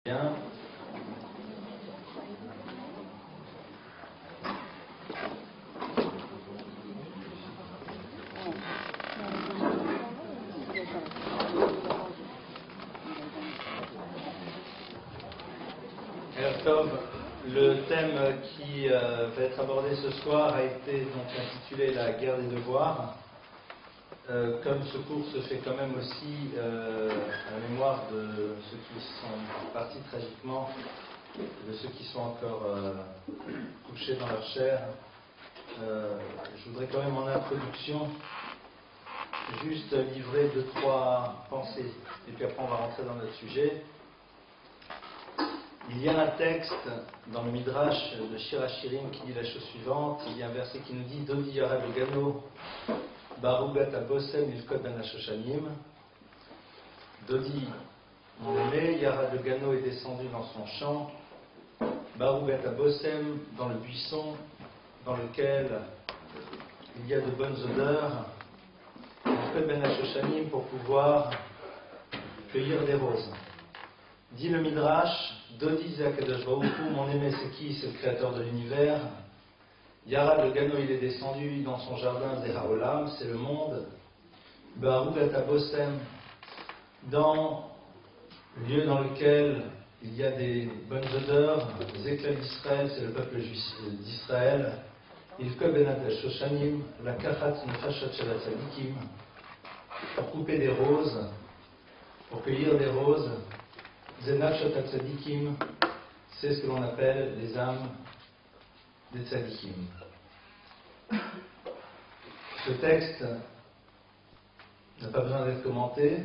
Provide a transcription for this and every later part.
Bien. Alors, Tov, le thème qui va être abordé ce soir a été donc intitulé La guerre des devoirs. Comme ce cours se fait quand même aussi à la mémoire de ceux qui sont partis tragiquement, de ceux qui sont encore couchés dans leur chair, je voudrais quand même en introduction juste livrer 2-3 pensées, et puis après on va rentrer dans notre sujet. Il y a un texte dans le Midrash de Shir HaShirim qui dit la chose suivante. Il y a un verset qui nous dit Dodi Yara Gano Barugat Abosem Ilkot Ben Hashoshanim. Dodi, mon aimé, Yara Gano est descendu dans son champ. Barugat Abosem, dans le buisson dans lequel il y a de bonnes odeurs. Ilkot Ben Hashoshanim, pour pouvoir cueillir des roses. Dit le Midrash, Dodi Zakadosh Baruch Hu, mon aimé c'est qui? C'est le créateur de l'univers. Yara le Gano, il est descendu dans son jardin Zeraolam, c'est le monde. Barugat Abosem, dans le lieu dans lequel il y a des bonnes odeurs, les éclats d'Israël, c'est le peuple d'Israël. Il Kobenat Shoshanim, la Kachat Nefashat Shel Tzadikim, pour couper des roses, pour cueillir des roses. Zenachot Tzadikim, c'est ce que l'on appelle les âmes des Tzadikim. Ce texte n'a pas besoin d'être commenté.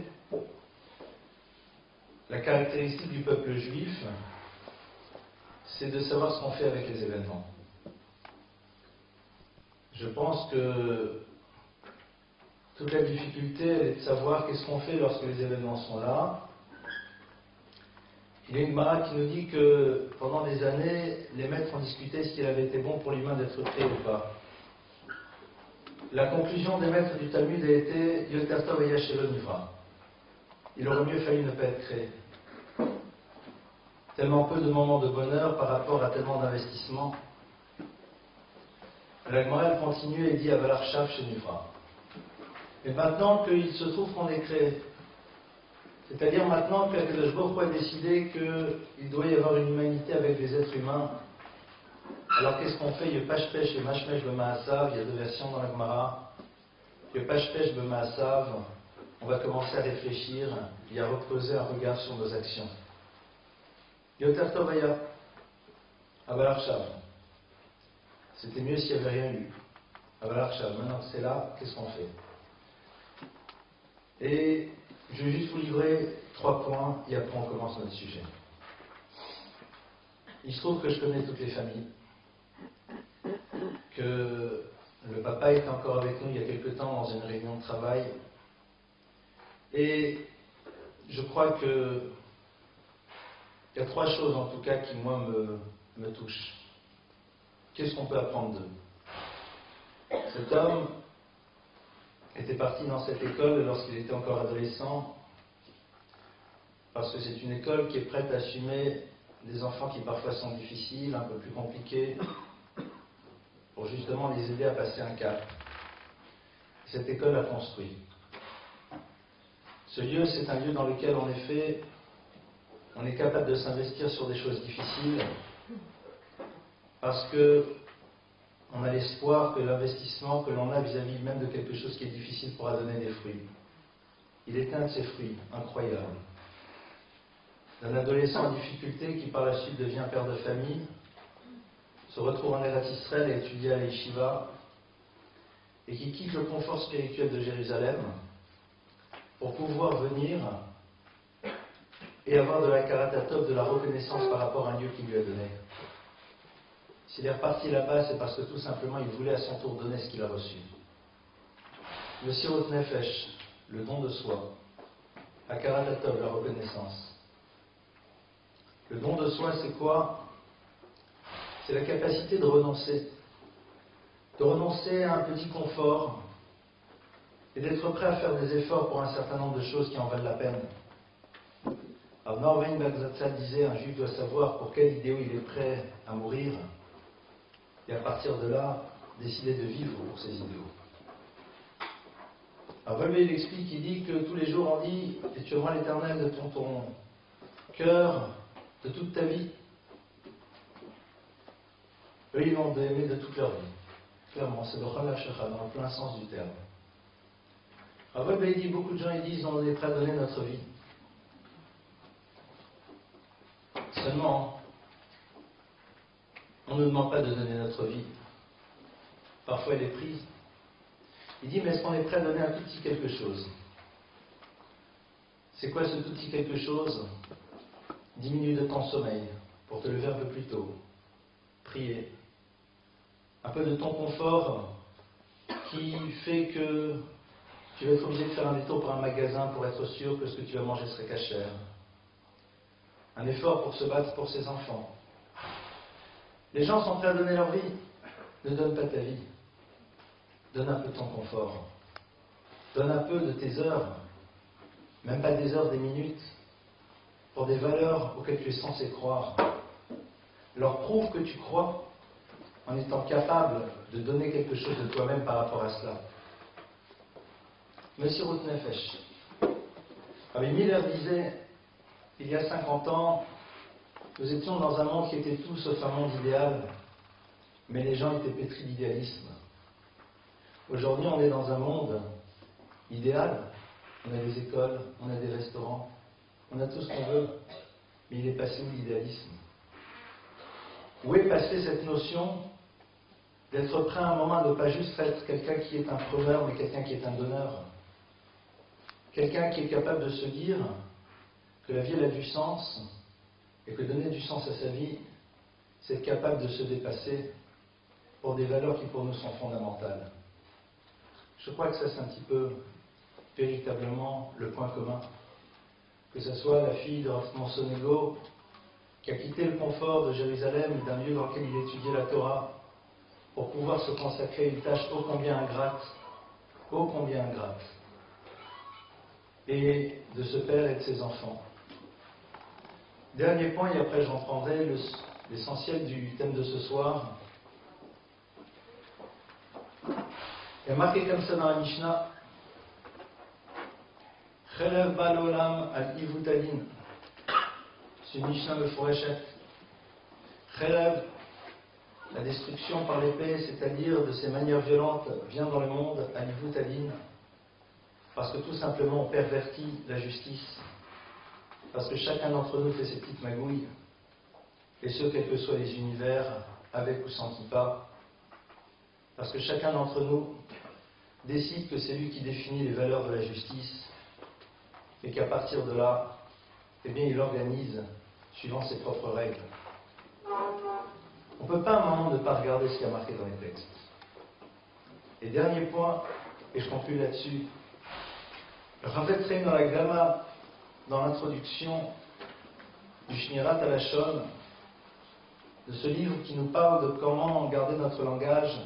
La caractéristique du peuple juif, c'est de savoir ce qu'on fait avec les événements. Je pense que toute la difficulté est de savoir qu'est-ce qu'on fait lorsque les événements sont là. Il y a une Gemara qui nous dit que pendant des années, les maîtres ont discuté s'il avait été bon pour l'humain d'être créé ou pas. La conclusion des maîtres du Talmud a été Yoter Tov Haya Shelo Nivra. Il aurait mieux fallu ne pas être créé. Tellement peu de moments de bonheur par rapport à tellement d'investissements. La Gemara elle continue et dit Avalar Shav chez Nivra. Et maintenant qu'il se trouve qu'on est créé, c'est-à-dire maintenant que Akadosh Baruch Hu a décidé qu'il doit y avoir une humanité avec des êtres humains. Alors qu'est-ce qu'on fait? Yepashpesh et Mashmesh B'Maasav, il y a 2 versions dans la Gemara. Yepashpesh B'Maasav, on va commencer à réfléchir et à reposer un regard sur nos actions. Yoter Tov Haya, Avalar Shav. C'était mieux s'il n'y avait rien eu. Avalar Shav, maintenant que c'est là, qu'est-ce qu'on fait? Et je vais juste vous livrer 3 points et après on commence notre sujet. Il se trouve que je connais toutes les familles, que le papa est encore avec nous il y a quelque temps dans une réunion de travail, et je crois que il y a 3 choses en tout cas qui moi me touchent. Qu'est-ce qu'on peut apprendre d'eux? Cet homme était parti dans cette école lorsqu'il était encore adolescent, parce que c'est une école qui est prête à assumer des enfants qui parfois sont difficiles, un peu plus compliqués, pour justement les aider à passer un cap. Cette école a construit. Ce lieu, c'est un lieu dans lequel, en effet, on est capable de s'investir sur des choses difficiles, parce que on a l'espoir que l'investissement que l'on a vis-à-vis même de quelque chose qui est difficile pourra donner des fruits. Il est un de ces fruits incroyables. D'un adolescent en difficulté qui par la suite devient père de famille, se retrouve en Eretz Israël et étudie à l'Yeshiva, et qui quitte le confort spirituel de Jérusalem pour pouvoir venir et avoir de la karatatov, de la reconnaissance par rapport à un lieu qui lui a donné. S'il est reparti là-bas, c'est parce que tout simplement il voulait à son tour donner ce qu'il a reçu. Le sirot nefesh, le don de soi, à karatatov, la reconnaissance. Le don de soi, c'est quoi? C'est la capacité de renoncer. De renoncer à un petit confort et d'être prêt à faire des efforts pour un certain nombre de choses qui en valent la peine. Alors Norvein Bagzatzal disait, un juif doit savoir pour quel idéal il est prêt à mourir, et à partir de là, décider de vivre pour ses idéaux. Alors Volvé, il explique, il dit que tous les jours on dit, et tu aimeras l'Éternel de ton cœur, de toute ta vie. Eux, ils vont aimer de toute leur vie. Clairement, c'est le Chalachachah, dans le plein sens du terme. Alors Volvé, il dit, beaucoup de gens, ils disent, on est prêt à donner notre vie. Seulement, on ne demande pas de donner notre vie. Parfois, elle est prise. Il dit, mais est-ce qu'on est prêt à donner un tout petit quelque chose? C'est quoi ce tout petit quelque chose? 10 minutes de ton sommeil, pour te lever un peu plus tôt. Prier. Un peu de ton confort qui fait que tu vas être obligé de faire un détour par un magasin pour être sûr que ce que tu vas manger serait cachère. Un effort pour se battre pour ses enfants. Les gens sont prêts à donner leur vie. Ne donne pas ta vie. Donne un peu de ton confort. Donne un peu de tes heures. Même pas des heures, des minutes. Pour des valeurs auxquelles tu es censé croire. Leur prouve que tu crois en étant capable de donner quelque chose de toi-même par rapport à cela. Monsieur Routnefesh, Rabbi Miller disait, il y a 50 ans, nous étions dans un monde qui était tout sauf un monde idéal, mais les gens étaient pétris d'idéalisme. Aujourd'hui, on est dans un monde idéal. On a des écoles, on a des restaurants, on a tout ce qu'on veut, mais il est passé où l'idéalisme? Où est passée cette notion d'être prêt à un moment à ne pas juste être quelqu'un qui est un preneur, mais quelqu'un qui est un donneur? Quelqu'un qui est capable de se dire que la vie elle a du sens, et que donner du sens à sa vie, c'est être capable de se dépasser pour des valeurs qui pour nous sont fondamentales. Je crois que ça c'est un petit peu véritablement le point commun. Que ce soit la fille de Rav Monsonego qui a quitté le confort de Jérusalem, d'un lieu dans lequel il étudiait la Torah, pour pouvoir se consacrer à une tâche ô combien ingrate, et de ce père et de ses enfants. Dernier point, et après j'en prendrai l'essentiel du thème de ce soir. Il y a marqué comme ça dans la Mishnah, Chelev bal olam al ivutalin. C'est une Mishnah meforeshet. Chelev, la destruction par l'épée, c'est-à-dire de ces manières violentes, vient dans le monde al ivutalin, parce que tout simplement on pervertit la justice, parce que chacun d'entre nous fait ses petites magouilles, et ce, quels que soient les univers, avec ou sans kippa, parce que chacun d'entre nous décide que c'est lui qui définit les valeurs de la justice, et qu'à partir de là, eh bien, il organise suivant ses propres règles. On ne peut pas à un moment ne pas regarder ce qui a marqué dans les textes. Et dernier point, et je conclue là-dessus, Rav Chaim dans la Gama, dans l'introduction du Shmirat Halashon, de ce livre qui nous parle de comment garder notre langage,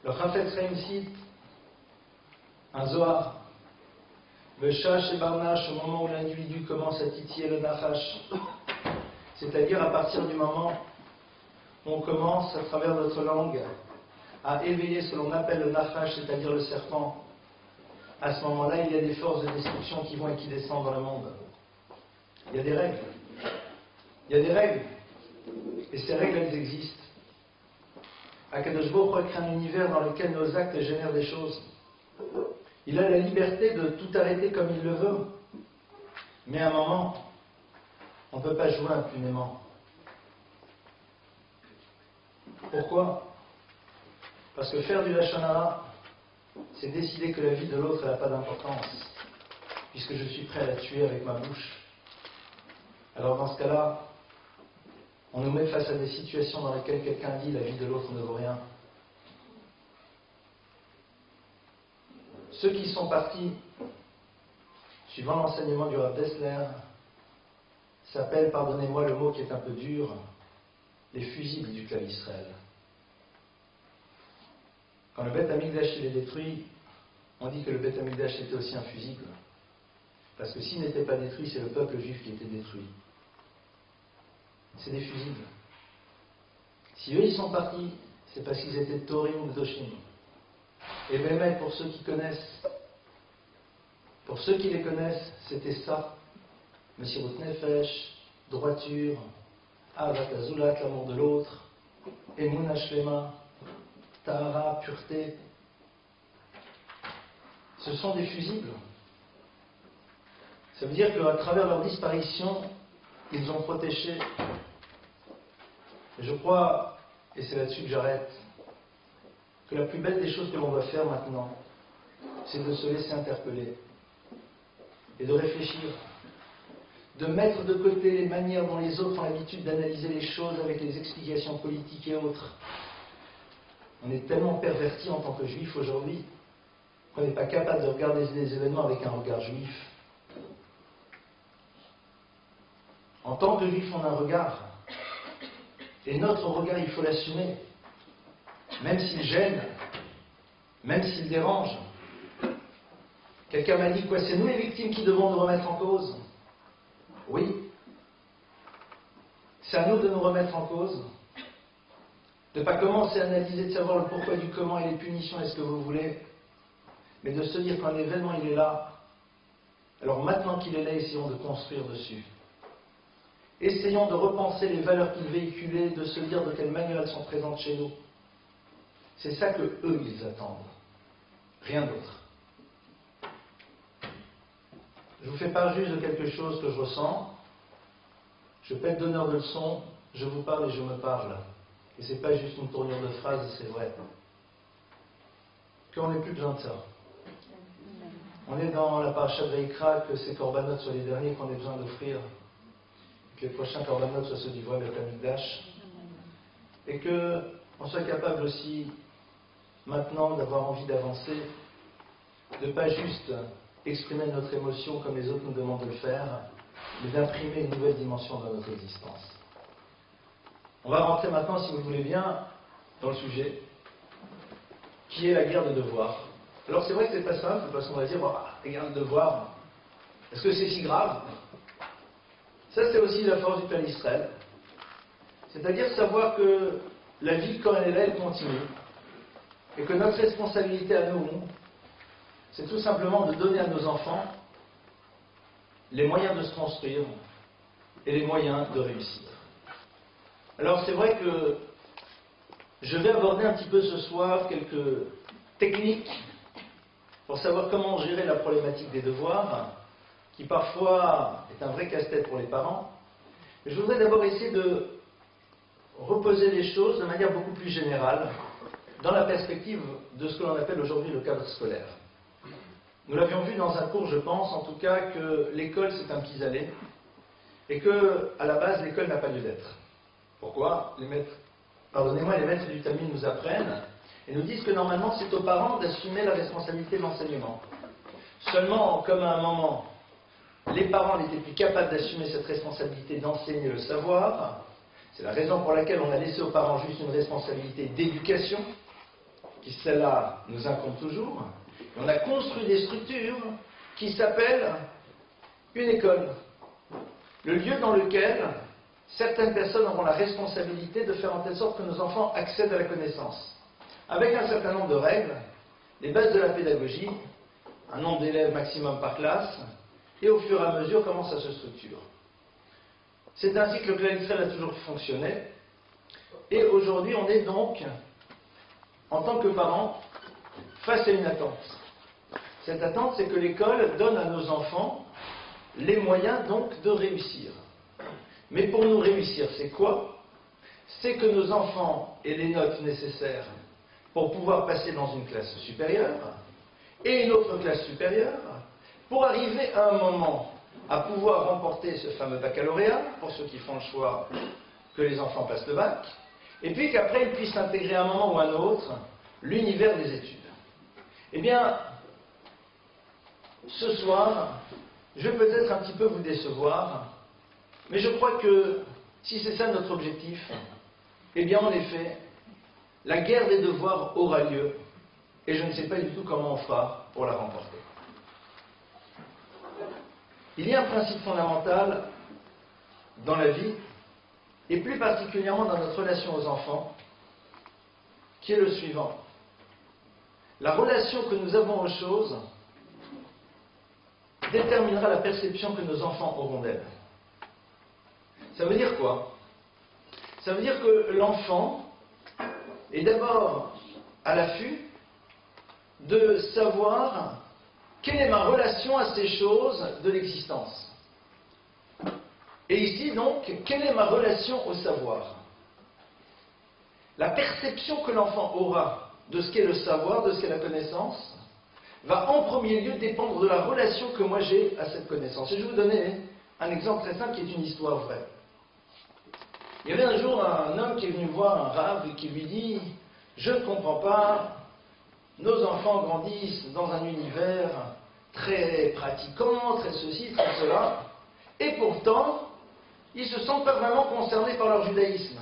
le Rav Chaim cite un Zohar, le Shash et Barnash, au moment où l'individu commence à titiller le Nachash, c'est-à-dire à partir du moment où on commence, à travers notre langue, à éveiller ce que l'on appelle le Nachash, c'est-à-dire le serpent. À ce moment-là, il y a des forces de destruction qui vont et qui descendent dans le monde. Il y a des règles. Il y a des règles. Et ces règles, elles existent. Akadosh Baruch Hu crée un univers dans lequel nos actes génèrent des choses. Il a la liberté de tout arrêter comme il le veut. Mais à un moment, on ne peut pas jouer impunément. Pourquoi? Parce que faire du Lashon Hara, c'est décider que la vie de l'autre n'a pas d'importance, puisque je suis prêt à la tuer avec ma bouche. Alors dans ce cas-là, on nous met face à des situations dans lesquelles quelqu'un dit la vie de l'autre ne vaut rien. Ceux qui sont partis, suivant l'enseignement du Rav Dessler, s'appellent, pardonnez-moi le mot qui est un peu dur, les fusibles du clan Israël. Quand le Beth Amikdash est détruit, on dit que le Beth Amikdash était aussi un fusible. Parce que s'ils n'étaient pas détruits, c'est le peuple juif qui était détruit. C'est des fusibles. Si eux, ils sont partis, c'est parce qu'ils étaient Torim ou Doshim. Et même pour ceux qui connaissent, pour ceux qui les connaissent, c'était ça. Messirut Nefesh, droiture, Ahavat Azulat, l'amour de l'autre, Emunah Shlema, Tahara, pureté. Ce sont des fusibles. Ça veut dire qu'à travers leur disparition, ils ont protégé. Et je crois, et c'est là-dessus que j'arrête, que la plus belle des choses que l'on doit faire maintenant, c'est de se laisser interpeller et de réfléchir, de mettre de côté les manières dont les autres ont l'habitude d'analyser les choses avec les explications politiques et autres. On est tellement pervertis en tant que juifs aujourd'hui qu'on n'est pas capable de regarder les événements avec un regard juif. En tant que juif, on a un regard. Et notre regard, il faut l'assumer. Même s'il gêne, même s'il dérange. Quelqu'un m'a dit, quoi, c'est nous les victimes qui devons nous remettre en cause? Oui. C'est à nous de nous remettre en cause. De ne pas commencer à analyser, de savoir le pourquoi du comment et les punitions et ce que vous voulez. Mais de se dire qu'un événement, il est là. Alors maintenant qu'il est là, essayons de construire dessus. Essayons de repenser les valeurs qu'il véhiculait, de se dire de quelle manière elles sont présentes chez nous. C'est ça que eux, ils attendent. Rien d'autre. Je vous fais part juste de quelque chose que je ressens. Je peux être donneur de leçons, je vous parle et je me parle. Et c'est pas juste une tournure de phrase, c'est vrai. Qu'on n'ait plus besoin de ça. On est dans la paracha de Vayikra, que ces corbanotes soient les derniers qu'on ait besoin d'offrir. Que les prochains corbanotes soient ceux du voile de Hamikdash. Et qu'on soit capable aussi, maintenant, d'avoir envie d'avancer, de ne pas juste exprimer notre émotion comme les autres nous demandent de le faire, mais d'imprimer une nouvelle dimension dans notre existence. On va rentrer maintenant, si vous le voulez bien, dans le sujet, qui est la guerre de devoirs. Alors c'est vrai que c'est pas simple, parce qu'on va dire, la guerre de devoirs, est-ce que c'est si grave? Ça, c'est aussi la force du plan d'Israël. C'est-à-dire savoir que la vie, quand elle est là, elle continue. Et que notre responsabilité à nous, c'est tout simplement de donner à nos enfants les moyens de se construire et les moyens de réussir. Alors c'est vrai que je vais aborder un petit peu ce soir quelques techniques pour savoir comment gérer la problématique des devoirs, qui parfois est un vrai casse-tête pour les parents. Mais je voudrais d'abord essayer de reposer les choses de manière beaucoup plus générale, dans la perspective de ce que l'on appelle aujourd'hui le cadre scolaire. Nous l'avions vu dans un cours, je pense, en tout cas, que l'école c'est un pis-aller, et que, à la base, l'école n'a pas lieu d'être. Pourquoi? Les maîtres du Talmud nous apprennent et nous disent que normalement c'est aux parents d'assumer la responsabilité de l'enseignement. Seulement, comme à un moment, les parents n'étaient plus capables d'assumer cette responsabilité d'enseigner le savoir, c'est la raison pour laquelle on a laissé aux parents juste une responsabilité d'éducation, qui celle-là nous incombe toujours, et on a construit des structures qui s'appellent une école. Le lieu dans lequel certaines personnes auront la responsabilité de faire en telle sorte que nos enfants accèdent à la connaissance. Avec un certain nombre de règles, les bases de la pédagogie, un nombre d'élèves maximum par classe, et au fur et à mesure, comment ça se structure. C'est ainsi que le clan Israël a toujours fonctionné, et aujourd'hui on est donc, en tant que parents, face à une attente. Cette attente, c'est que l'école donne à nos enfants les moyens donc de réussir. Mais pour nous réussir, c'est quoi? C'est que nos enfants aient les notes nécessaires pour pouvoir passer dans une classe supérieure et une autre classe supérieure pour arriver à un moment à pouvoir remporter ce fameux baccalauréat, pour ceux qui font le choix que les enfants passent le bac, et puis qu'après ils puissent intégrer à un moment ou à un autre l'univers des études. Eh bien, ce soir, je vais peut-être un petit peu vous décevoir, mais je crois que si c'est ça notre objectif, eh bien en effet, la guerre des devoirs aura lieu, et je ne sais pas du tout comment on fera pour la remporter. Il y a un principe fondamental dans la vie, et plus particulièrement dans notre relation aux enfants, qui est le suivant. La relation que nous avons aux choses déterminera la perception que nos enfants auront d'elles. Ça veut dire quoi? Ça veut dire que l'enfant est d'abord à l'affût de savoir quelle est ma relation à ces choses de l'existence. Et ici donc, quelle est ma relation au savoir? La perception que l'enfant aura de ce qu'est le savoir, de ce qu'est la connaissance, va en premier lieu dépendre de la relation que moi j'ai à cette connaissance. Et je vais vous donner un exemple très simple qui est une histoire vraie. Il y avait un jour un homme qui est venu voir un rave et qui lui dit « Je ne comprends pas, nos enfants grandissent dans un univers très pratiquant, très ceci, très cela, et pourtant, ils ne se sentent pas vraiment concernés par leur judaïsme.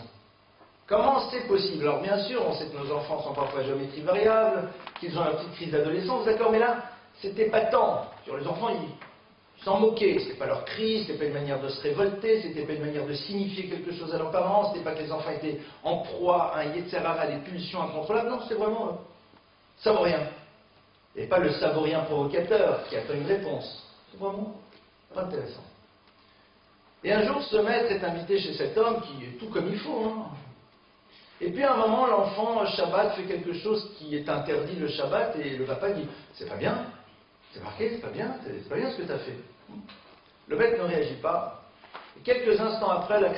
Comment c'est possible? Alors bien sûr, on sait que nos enfants sont parfois à géométrie variable, qu'ils ont la petite crise d'adolescence, d'accord, mais là, c'était pas tant. Les enfants, ils s'en moquaient. C'était pas leur crise, c'était pas une manière de se révolter, c'était pas une manière de signifier quelque chose à leurs parents, c'était pas que les enfants étaient en proie à un yetzer-hara, à des pulsions incontrôlables, non, c'était vraiment savorien. Et pas le savorien provocateur qui attend une réponse. C'est vraiment pas intéressant. Et un jour, ce maître est invité chez cet homme qui est tout comme il faut. Hein. Et puis à un moment, l'enfant, Shabbat, fait quelque chose qui est interdit le Shabbat, et le papa dit « C'est pas bien, c'est marqué, c'est pas bien ce que tu as fait. » Le maître ne réagit pas. Et quelques instants après, la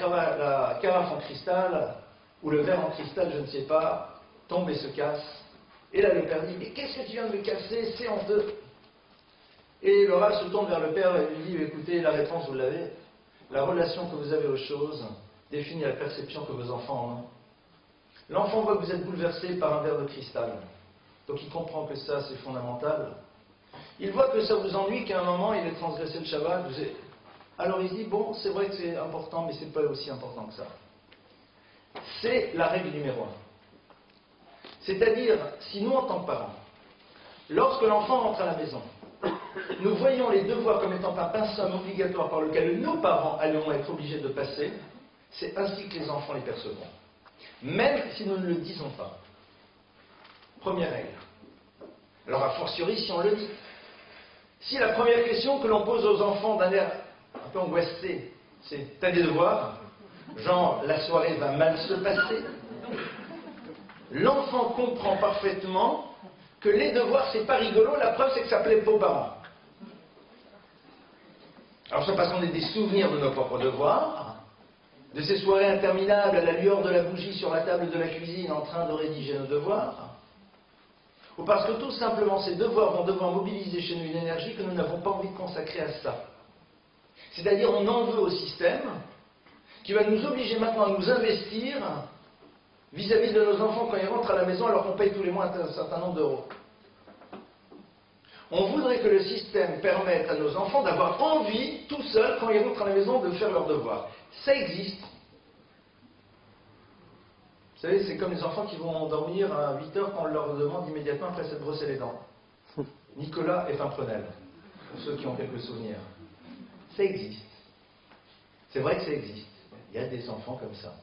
carafe en cristal, ou le verre en cristal, je ne sais pas, tombe et se casse. Et là, le père dit « Mais qu'est-ce que tu viens de me casser? C'est honteux. » Et le rav se tourne vers le père et lui dit « Écoutez, la réponse, vous l'avez. La relation que vous avez aux choses définit la perception que vos enfants en ont. L'enfant voit que vous êtes bouleversé par un verre de cristal. Donc il comprend que ça, c'est fondamental. Il voit que ça vous ennuie, qu'à un moment, il ait transgressé le Shabbat. Alors il dit, bon, c'est vrai que c'est important, mais c'est pas aussi important que ça. C'est la règle numéro 1. C'est-à-dire, si nous, en tant que parents, lorsque l'enfant rentre à la maison, nous voyons les devoirs comme étant un pinceau obligatoire par lequel nos parents allons être obligés de passer, c'est ainsi que les enfants les percevront. Même si nous ne le disons pas. Première règle. Alors, a fortiori, si on le dit. Si la première question que l'on pose aux enfants d'un air un peu angoissé, c'est « T'as des devoirs ?» Genre, la soirée va mal se passer. L'enfant comprend parfaitement que les devoirs, c'est pas rigolo, la preuve, c'est que ça plaît pas aux parents. Alors, c'est parce qu'on a des souvenirs de nos propres devoirs, de ces soirées interminables à la lueur de la bougie sur la table de la cuisine en train de rédiger nos devoirs, ou parce que tout simplement ces devoirs vont devoir mobiliser chez nous une énergie que nous n'avons pas envie de consacrer à ça. C'est-à-dire on en veut au système qui va nous obliger maintenant à nous investir vis-à-vis de nos enfants quand ils rentrent à la maison alors qu'on paye tous les mois un certain nombre d'euros. On voudrait que le système permette à nos enfants d'avoir envie, tout seuls, quand ils rentrent à la maison, de faire leurs devoirs. Ça existe. Vous savez, c'est comme les enfants qui vont dormir à 8 heures quand on leur demande immédiatement après s'être brossé les dents. Nicolas et Pimprenel, pour ceux qui ont quelques souvenirs. Ça existe. C'est vrai que ça existe. Il y a des enfants comme ça.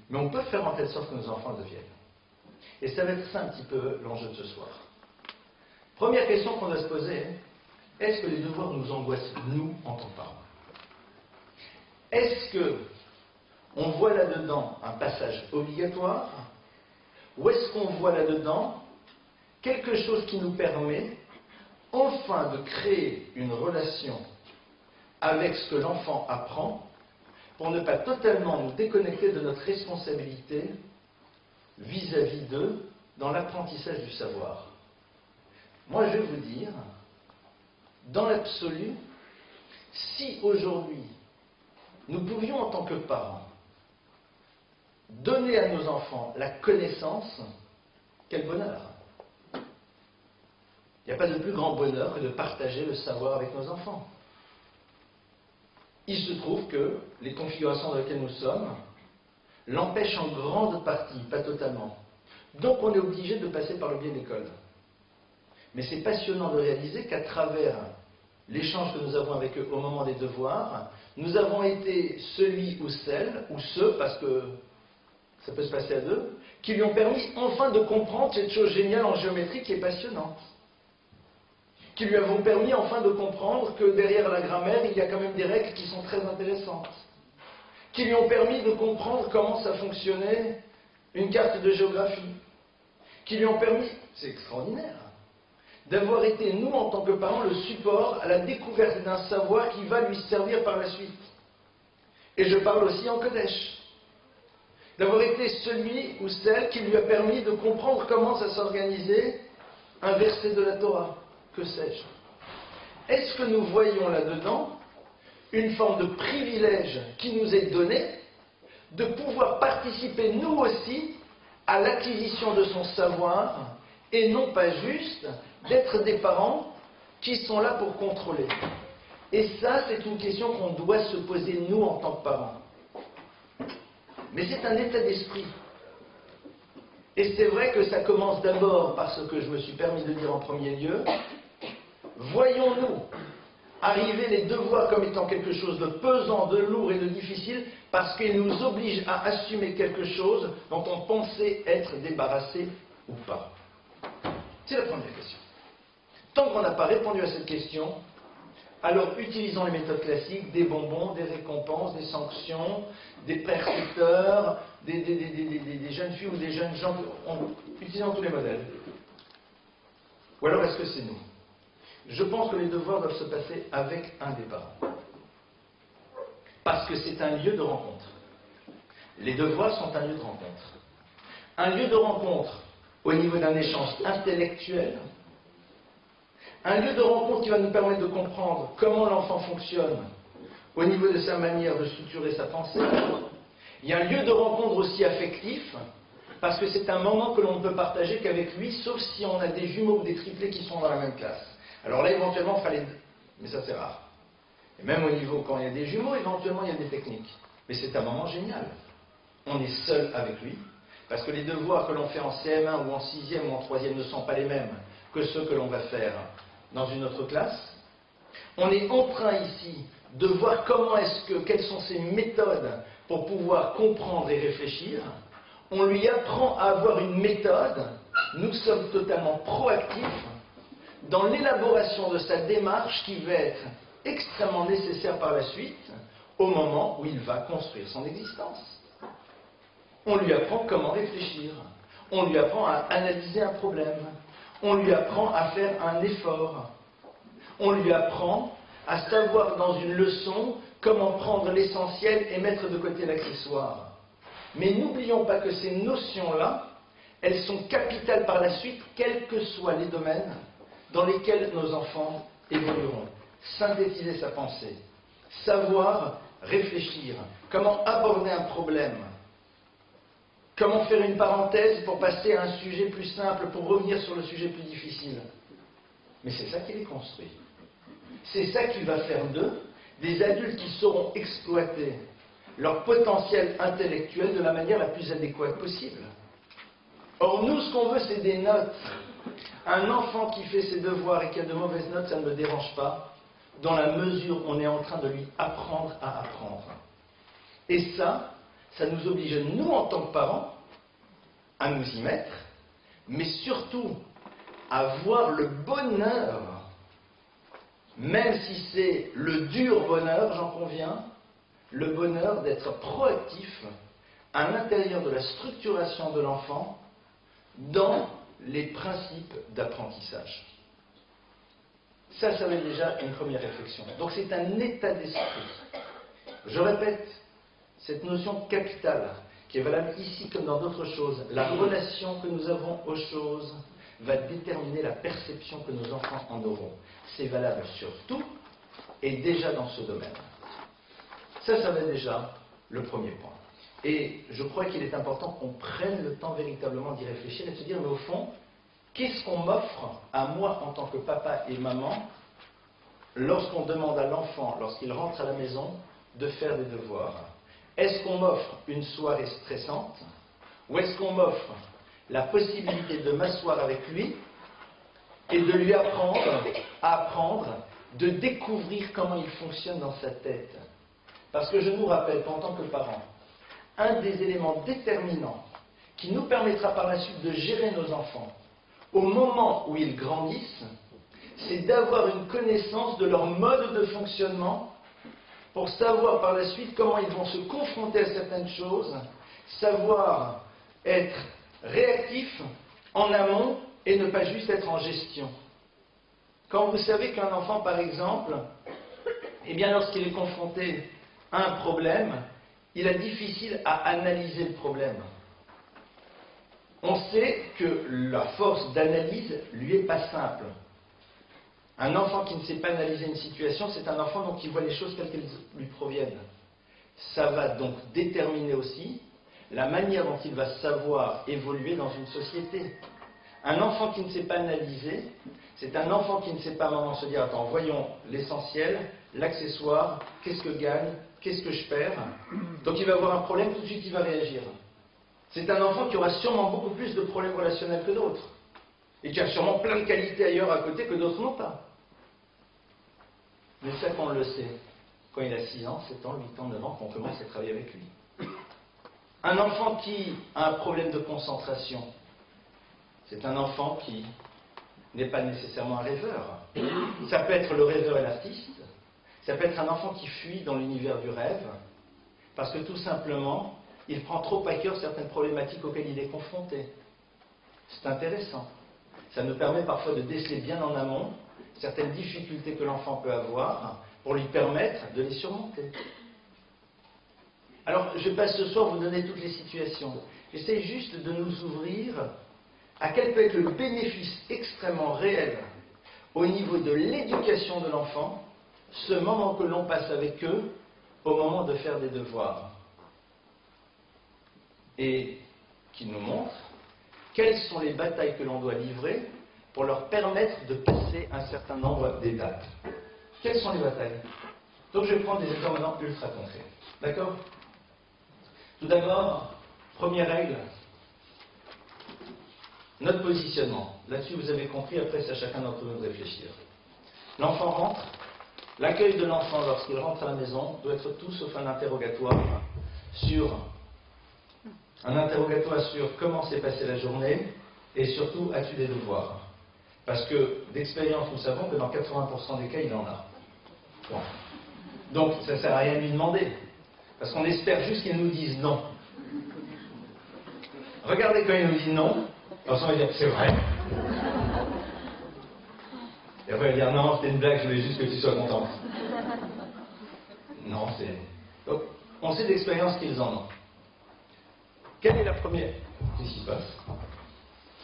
Mais on peut faire en telle sorte que nos enfants le deviennent. Et ça va être ça un petit peu l'enjeu de ce soir. Première question qu'on doit se poser, est-ce que les devoirs nous angoissent, nous, en tant que parents? Est-ce que on voit là-dedans un passage obligatoire, ou est-ce qu'on voit là-dedans quelque chose qui nous permet enfin de créer une relation avec ce que l'enfant apprend pour ne pas totalement nous déconnecter de notre responsabilité vis-à-vis d'eux dans l'apprentissage du savoir? Moi, je vais vous dire, dans l'absolu, si aujourd'hui nous pouvions en tant que parents donner à nos enfants la connaissance, quel bonheur! Il n'y a pas de plus grand bonheur que de partager le savoir avec nos enfants. Il se trouve que les configurations dans lesquelles nous sommes l'empêchent en grande partie, pas totalement. Donc on est obligé de passer par le biais de l'école. Mais c'est passionnant de réaliser qu'à travers l'échange que nous avons avec eux au moment des devoirs, nous avons été celui ou celle, ou ceux, parce que ça peut se passer à deux, qui lui ont permis enfin de comprendre cette chose géniale en géométrie qui est passionnante. Qui lui avons permis enfin de comprendre que derrière la grammaire, il y a quand même des règles qui sont très intéressantes. Qui lui ont permis de comprendre comment ça fonctionnait une carte de géographie. Qui lui ont permis, c'est extraordinaire, d'avoir été, nous, en tant que parents, le support à la découverte d'un savoir qui va lui servir par la suite. Et je parle aussi en Kodesh. D'avoir été celui ou celle qui lui a permis de comprendre comment ça s'organisait un verset de la Torah. Que sais-je? Est-ce que nous voyons là-dedans une forme de privilège qui nous est donné de pouvoir participer, nous aussi, à l'acquisition de son savoir, et non pas juste d'être des parents qui sont là pour contrôler. Et ça, c'est une question qu'on doit se poser, nous, en tant que parents. Mais c'est un état d'esprit. Et c'est vrai que ça commence d'abord par ce que je me suis permis de dire en premier lieu. Voyons-nous arriver les devoirs comme étant quelque chose de pesant, de lourd et de difficile, parce qu'ils nous obligent à assumer quelque chose dont on pensait être débarrassé ou pas? C'est la première question. Tant qu'on n'a pas répondu à cette question, alors utilisons les méthodes classiques, des bonbons, des récompenses, des sanctions, des persécuteurs, des jeunes filles ou des jeunes gens, utilisons tous les modèles. Ou alors est-ce que c'est nous? Je pense que les devoirs doivent se passer avec un des parents. Parce que c'est un lieu de rencontre. Les devoirs sont un lieu de rencontre. Un lieu de rencontre au niveau d'un échange intellectuel. Un lieu de rencontre qui va nous permettre de comprendre comment l'enfant fonctionne au niveau de sa manière de structurer sa pensée. Il y a un lieu de rencontre aussi affectif, parce que c'est un moment que l'on ne peut partager qu'avec lui, sauf si on a des jumeaux ou des triplés qui sont dans la même classe. Alors là, éventuellement, il fallait... Mais ça, c'est rare. Et même au niveau, quand il y a des jumeaux, éventuellement, il y a des techniques. Mais c'est un moment génial. On est seul avec lui, parce que les devoirs que l'on fait en CM1 ou en 6e ou en 3e ne sont pas les mêmes que ceux que l'on va faire dans une autre classe. On est en train ici de voir quelles sont ces méthodes pour pouvoir comprendre et réfléchir. On lui apprend à avoir une méthode. Nous sommes totalement proactifs dans l'élaboration de sa démarche qui va être extrêmement nécessaire par la suite au moment où il va construire son existence. On lui apprend comment réfléchir. On lui apprend à analyser un problème. On lui apprend à faire un effort. On lui apprend à savoir dans une leçon comment prendre l'essentiel et mettre de côté l'accessoire. Mais n'oublions pas que ces notions-là, elles sont capitales par la suite, quels que soient les domaines dans lesquels nos enfants évolueront. Synthétiser sa pensée, savoir réfléchir, comment aborder un problème, comment faire une parenthèse pour passer à un sujet plus simple, pour revenir sur le sujet plus difficile. Mais c'est ça qui les construit. C'est ça qui va faire d'eux des adultes qui sauront exploiter leur potentiel intellectuel de la manière la plus adéquate possible. Or, nous, ce qu'on veut, c'est des notes. Un enfant qui fait ses devoirs et qui a de mauvaises notes, ça ne me dérange pas, dans la mesure où on est en train de lui apprendre à apprendre. Et ça nous oblige, nous, en tant que parents, à nous y mettre, mais surtout à voir le bonheur, même si c'est le dur bonheur, j'en conviens, le bonheur d'être proactif à l'intérieur de la structuration de l'enfant dans les principes d'apprentissage. Ça va être déjà une première réflexion. Donc c'est un état d'esprit. Je répète, cette notion capitale, qui est valable ici comme dans d'autres choses, la relation que nous avons aux choses va déterminer la perception que nos enfants en auront. C'est valable sur tout et déjà dans ce domaine. Ça va être déjà le premier point. Et je crois qu'il est important qu'on prenne le temps véritablement d'y réfléchir et de se dire, mais au fond, qu'est-ce qu'on m'offre à moi en tant que papa et maman lorsqu'on demande à l'enfant, lorsqu'il rentre à la maison, de faire des devoirs? Est-ce qu'on m'offre une soirée stressante ou est-ce qu'on m'offre la possibilité de m'asseoir avec lui et de lui apprendre à apprendre de découvrir comment il fonctionne dans sa tête. Parce que je nous rappelle qu'en tant que parents, un des éléments déterminants qui nous permettra par la suite de gérer nos enfants au moment où ils grandissent, c'est d'avoir une connaissance de leur mode de fonctionnement pour savoir par la suite comment ils vont se confronter à certaines choses, savoir être réactifs en amont et ne pas juste être en gestion. Quand vous savez qu'un enfant, par exemple, eh bien, lorsqu'il est confronté à un problème, il est difficile à analyser le problème. On sait que la force d'analyse lui est pas simple. Un enfant qui ne sait pas analyser une situation, c'est un enfant donc qui voit les choses telles qu'elles lui proviennent. Ça va donc déterminer aussi la manière dont il va savoir évoluer dans une société. Un enfant qui ne sait pas analyser, c'est un enfant qui ne sait pas vraiment se dire, attends, voyons l'essentiel, l'accessoire, qu'est-ce que je gagne, qu'est-ce que je perds. Donc il va avoir un problème, tout de suite il va réagir. C'est un enfant qui aura sûrement beaucoup plus de problèmes relationnels que d'autres. Et qui a sûrement plein de qualités ailleurs à côté que d'autres n'ont pas. Mais ça qu'on le sait, quand il a 6 ans, 7 ans, 8 ans, 9 ans, qu'on commence à travailler avec lui. Un enfant qui a un problème de concentration, c'est un enfant qui n'est pas nécessairement un rêveur. Ça peut être le rêveur et l'artiste, ça peut être un enfant qui fuit dans l'univers du rêve, parce que tout simplement, il prend trop à cœur certaines problématiques auxquelles il est confronté. C'est intéressant. Ça nous permet parfois de déceler bien en amont certaines difficultés que l'enfant peut avoir pour lui permettre de les surmonter. Alors, je ne vais pas ce soir vous donner toutes les situations. J'essaie juste de nous ouvrir à quel peut être le bénéfice extrêmement réel au niveau de l'éducation de l'enfant, ce moment que l'on passe avec eux au moment de faire des devoirs. Et qui nous montre quelles sont les batailles que l'on doit livrer pour leur permettre de passer un certain nombre d'étapes. Quelles sont les batailles? Donc je vais prendre des exemples maintenant ultra concrets. D'accord? Tout d'abord, première règle, notre positionnement. Là-dessus, vous avez compris, après c'est à chacun d'entre nous de réfléchir. L'enfant rentre, l'accueil de l'enfant lorsqu'il rentre à la maison doit être tout sauf un interrogatoire sur comment s'est passée la journée et surtout, as-tu des devoirs? Parce que d'expérience, nous savons que dans 80% des cas, il en a. Bon. Donc, ça ne sert à rien de lui demander. Parce qu'on espère juste qu'il nous dise non. Regardez quand il nous dit non, l'enfant va dire c'est vrai. Et après il va dire non, c'était une blague, je voulais juste que tu sois contente. Non, c'est... Donc, on sait d'expérience qu'ils en ont. Quelle est la première? Qu'est-ce qui se passe?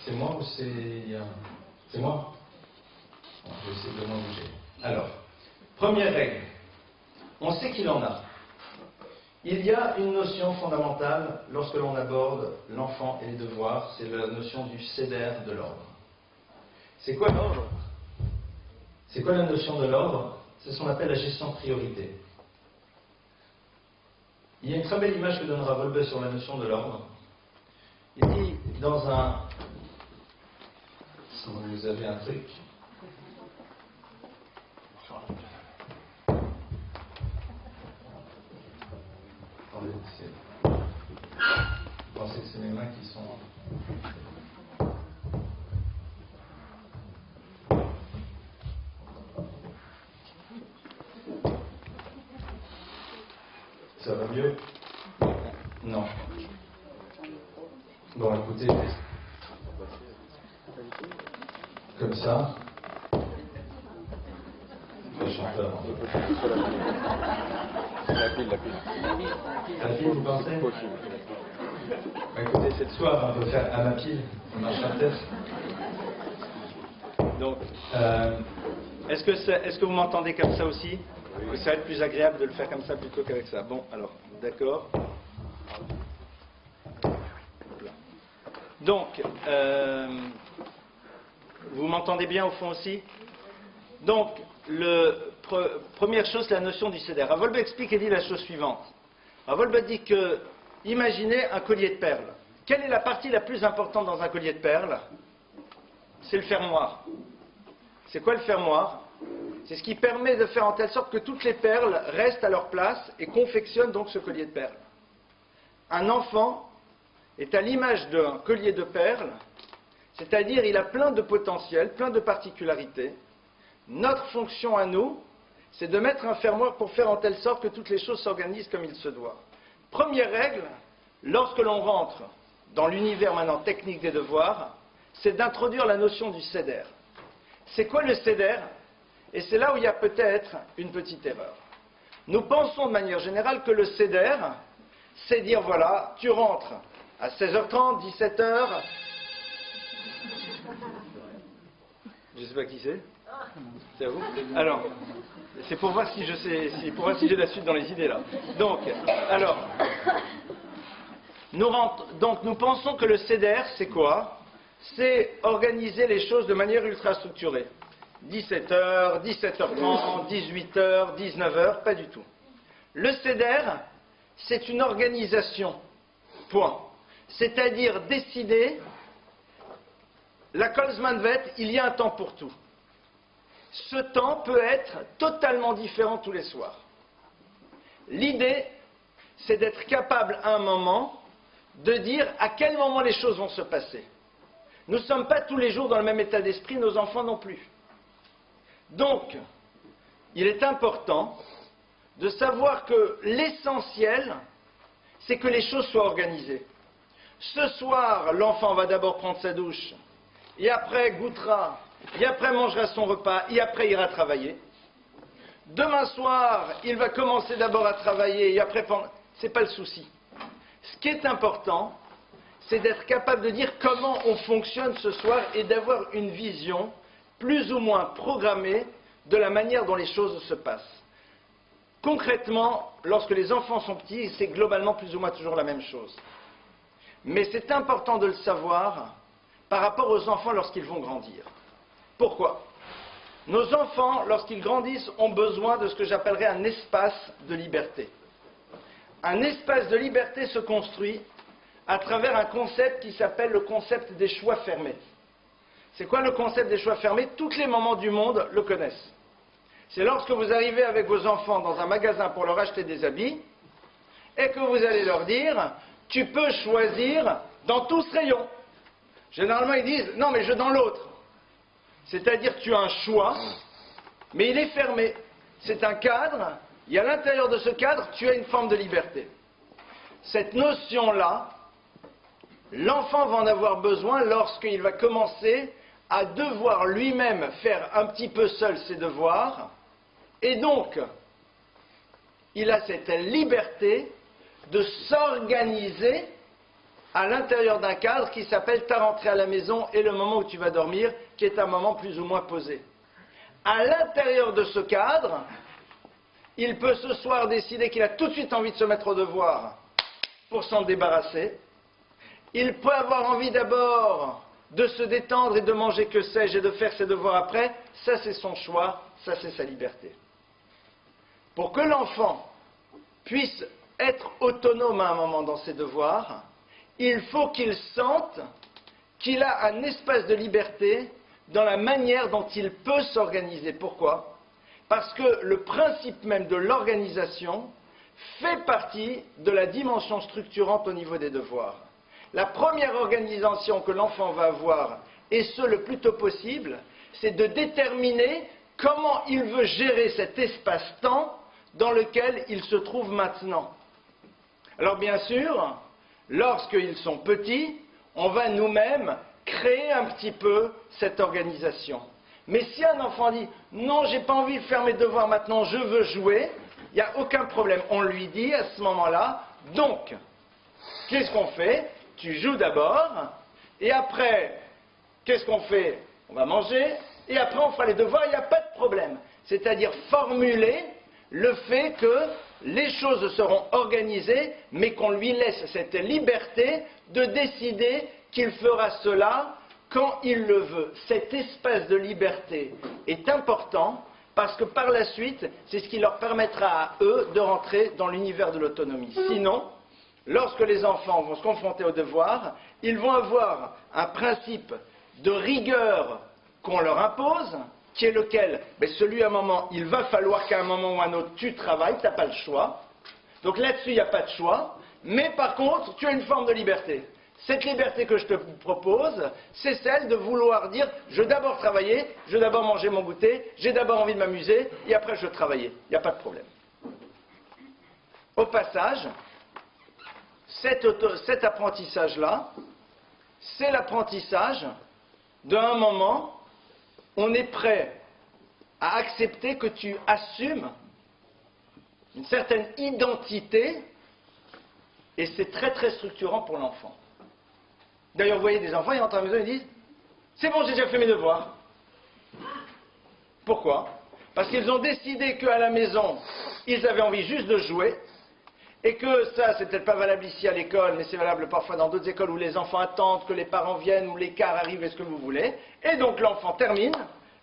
C'est moi ou c'est moi? Bon, je vais essayer de m'en bouger. Alors, première règle. On sait qu'il en a. Il y a une notion fondamentale lorsque l'on aborde l'enfant et les devoirs, c'est la notion du céder de l'ordre. C'est quoi l'ordre? C'est quoi la notion de l'ordre? C'est ce qu'on appelle la gestion de priorité. Il y a une très belle image que donnera Volbe sur la notion de l'ordre. Il dit dans un... Si vous avez un truc... Attendez, je pensais que c'est mes mains qui sont... Ça va mieux? Non. Bon, écoutez, comme ça, le chanteur. La pile. La pile, vous pensez? Bah, écoutez, cette soir, on peut faire à ma pile, ça marchera peut-être. Donc, est-ce que vous m'entendez comme ça aussi? Oui. Ça va être plus agréable de le faire comme ça plutôt qu'avec ça. Bon, alors, d'accord. Donc, vous m'entendez bien au fond aussi? Donc, première chose, la notion du céder. Ravolbe explique et dit la chose suivante. Ravolbe dit que, imaginez un collier de perles. Quelle est la partie la plus importante dans un collier de perles? C'est le fermoir. C'est quoi le fermoir? C'est ce qui permet de faire en telle sorte que toutes les perles restent à leur place et confectionnent donc ce collier de perles. Un enfant est à l'image d'un collier de perles, c'est-à-dire il a plein de potentiel, plein de particularités. Notre fonction à nous, c'est de mettre un fermoir pour faire en telle sorte que toutes les choses s'organisent comme il se doit. Première règle, lorsque l'on rentre dans l'univers maintenant technique des devoirs, c'est d'introduire la notion du CEDER. C'est quoi le CEDER? Et c'est là où il y a peut-être une petite erreur. Nous pensons de manière générale que le CEDER, c'est dire, voilà, tu rentres à 16h30, 17h. Je ne sais pas qui c'est. C'est à vous? Alors, c'est pour voir si je sais, pour voir si j'ai la suite dans les idées là. Donc, alors, nous pensons que le CEDER, c'est quoi? C'est organiser les choses de manière ultra structurée. 17h, 17h30, 18h, 19h, pas du tout. Le CEDER, c'est une organisation, point. C'est-à-dire décider, la Kolzmanvet, il y a un temps pour tout. Ce temps peut être totalement différent tous les soirs. L'idée, c'est d'être capable à un moment de dire à quel moment les choses vont se passer. Nous ne sommes pas tous les jours dans le même état d'esprit, nos enfants non plus. Donc, il est important de savoir que l'essentiel, c'est que les choses soient organisées. Ce soir, l'enfant va d'abord prendre sa douche, et après goûtera, et après mangera son repas, et après ira travailler. Demain soir, il va commencer d'abord à travailler, et après, ce n'est pas le souci. Ce qui est important, c'est d'être capable de dire comment on fonctionne ce soir et d'avoir une vision plus ou moins programmée de la manière dont les choses se passent. Concrètement, lorsque les enfants sont petits, c'est globalement plus ou moins toujours la même chose. Mais c'est important de le savoir par rapport aux enfants lorsqu'ils vont grandir. Pourquoi? Nos enfants, lorsqu'ils grandissent, ont besoin de ce que j'appellerais un espace de liberté. Un espace de liberté se construit à travers un concept qui s'appelle le concept des choix fermés. C'est quoi le concept des choix fermés? Toutes les mamans du monde le connaissent. C'est lorsque vous arrivez avec vos enfants dans un magasin pour leur acheter des habits et que vous allez leur dire « tu peux choisir dans tout ce rayon ». Généralement, ils disent « non, mais je dans l'autre ». C'est-à-dire que tu as un choix, mais il est fermé. C'est un cadre, et à l'intérieur de ce cadre, tu as une forme de liberté. Cette notion-là, l'enfant va en avoir besoin lorsqu'il va commencer à devoir lui-même faire un petit peu seul ses devoirs, et donc, il a cette liberté de s'organiser à l'intérieur d'un cadre qui s'appelle ta rentrée à la maison et le moment où tu vas dormir, qui est un moment plus ou moins posé. À l'intérieur de ce cadre, il peut ce soir décider qu'il a tout de suite envie de se mettre au devoir pour s'en débarrasser. Il peut avoir envie d'abord de se détendre et de manger que sais-je et de faire ses devoirs après. Ça, c'est son choix, ça, c'est sa liberté. Pour que l'enfant puisse être autonome à un moment dans ses devoirs, il faut qu'il sente qu'il a un espace de liberté dans la manière dont il peut s'organiser. Pourquoi? Parce que le principe même de l'organisation fait partie de la dimension structurante au niveau des devoirs. La première organisation que l'enfant va avoir, et ce le plus tôt possible, c'est de déterminer comment il veut gérer cet espace-temps dans lequel il se trouve maintenant. Alors bien sûr, lorsqu'ils sont petits, on va nous-mêmes créer un petit peu cette organisation. Mais si un enfant dit « non, j'ai pas envie de faire mes devoirs maintenant, je veux jouer », il n'y a aucun problème. On lui dit à ce moment-là « donc, qu'est-ce qu'on fait? Tu joues d'abord, et après, qu'est-ce qu'on fait? On va manger, et après on fera les devoirs, il n'y a pas de problème. » C'est-à-dire formuler le fait que les choses seront organisées, mais qu'on lui laisse cette liberté de décider qu'il fera cela quand il le veut. Cet espace de liberté est important parce que par la suite, c'est ce qui leur permettra à eux de rentrer dans l'univers de l'autonomie. Sinon, lorsque les enfants vont se confronter aux devoirs, ils vont avoir un principe de rigueur qu'on leur impose, qui est lequel? Ben, celui à un moment, il va falloir qu'à un moment ou à un autre, tu travailles, tu n'as pas le choix. Donc là-dessus, il n'y a pas de choix. Mais par contre, tu as une forme de liberté. Cette liberté que je te propose, c'est celle de vouloir dire, je veux d'abord travailler, je veux d'abord manger mon goûter, j'ai d'abord envie de m'amuser, et après je veux travailler. Il n'y a pas de problème. Au passage, cet apprentissage-là, c'est l'apprentissage d'un moment, on est prêt à accepter que tu assumes une certaine identité, et c'est très très structurant pour l'enfant. D'ailleurs, vous voyez des enfants, ils rentrent à la maison et disent « C'est bon, j'ai déjà fait mes devoirs ». Pourquoi? Parce qu'ils ont décidé qu'à la maison, ils avaient envie juste de jouer, et que ça, c'est peut-être pas valable ici à l'école, mais c'est valable parfois dans d'autres écoles où les enfants attendent que les parents viennent, où les cars arrivent, et ce que vous voulez. Et donc l'enfant termine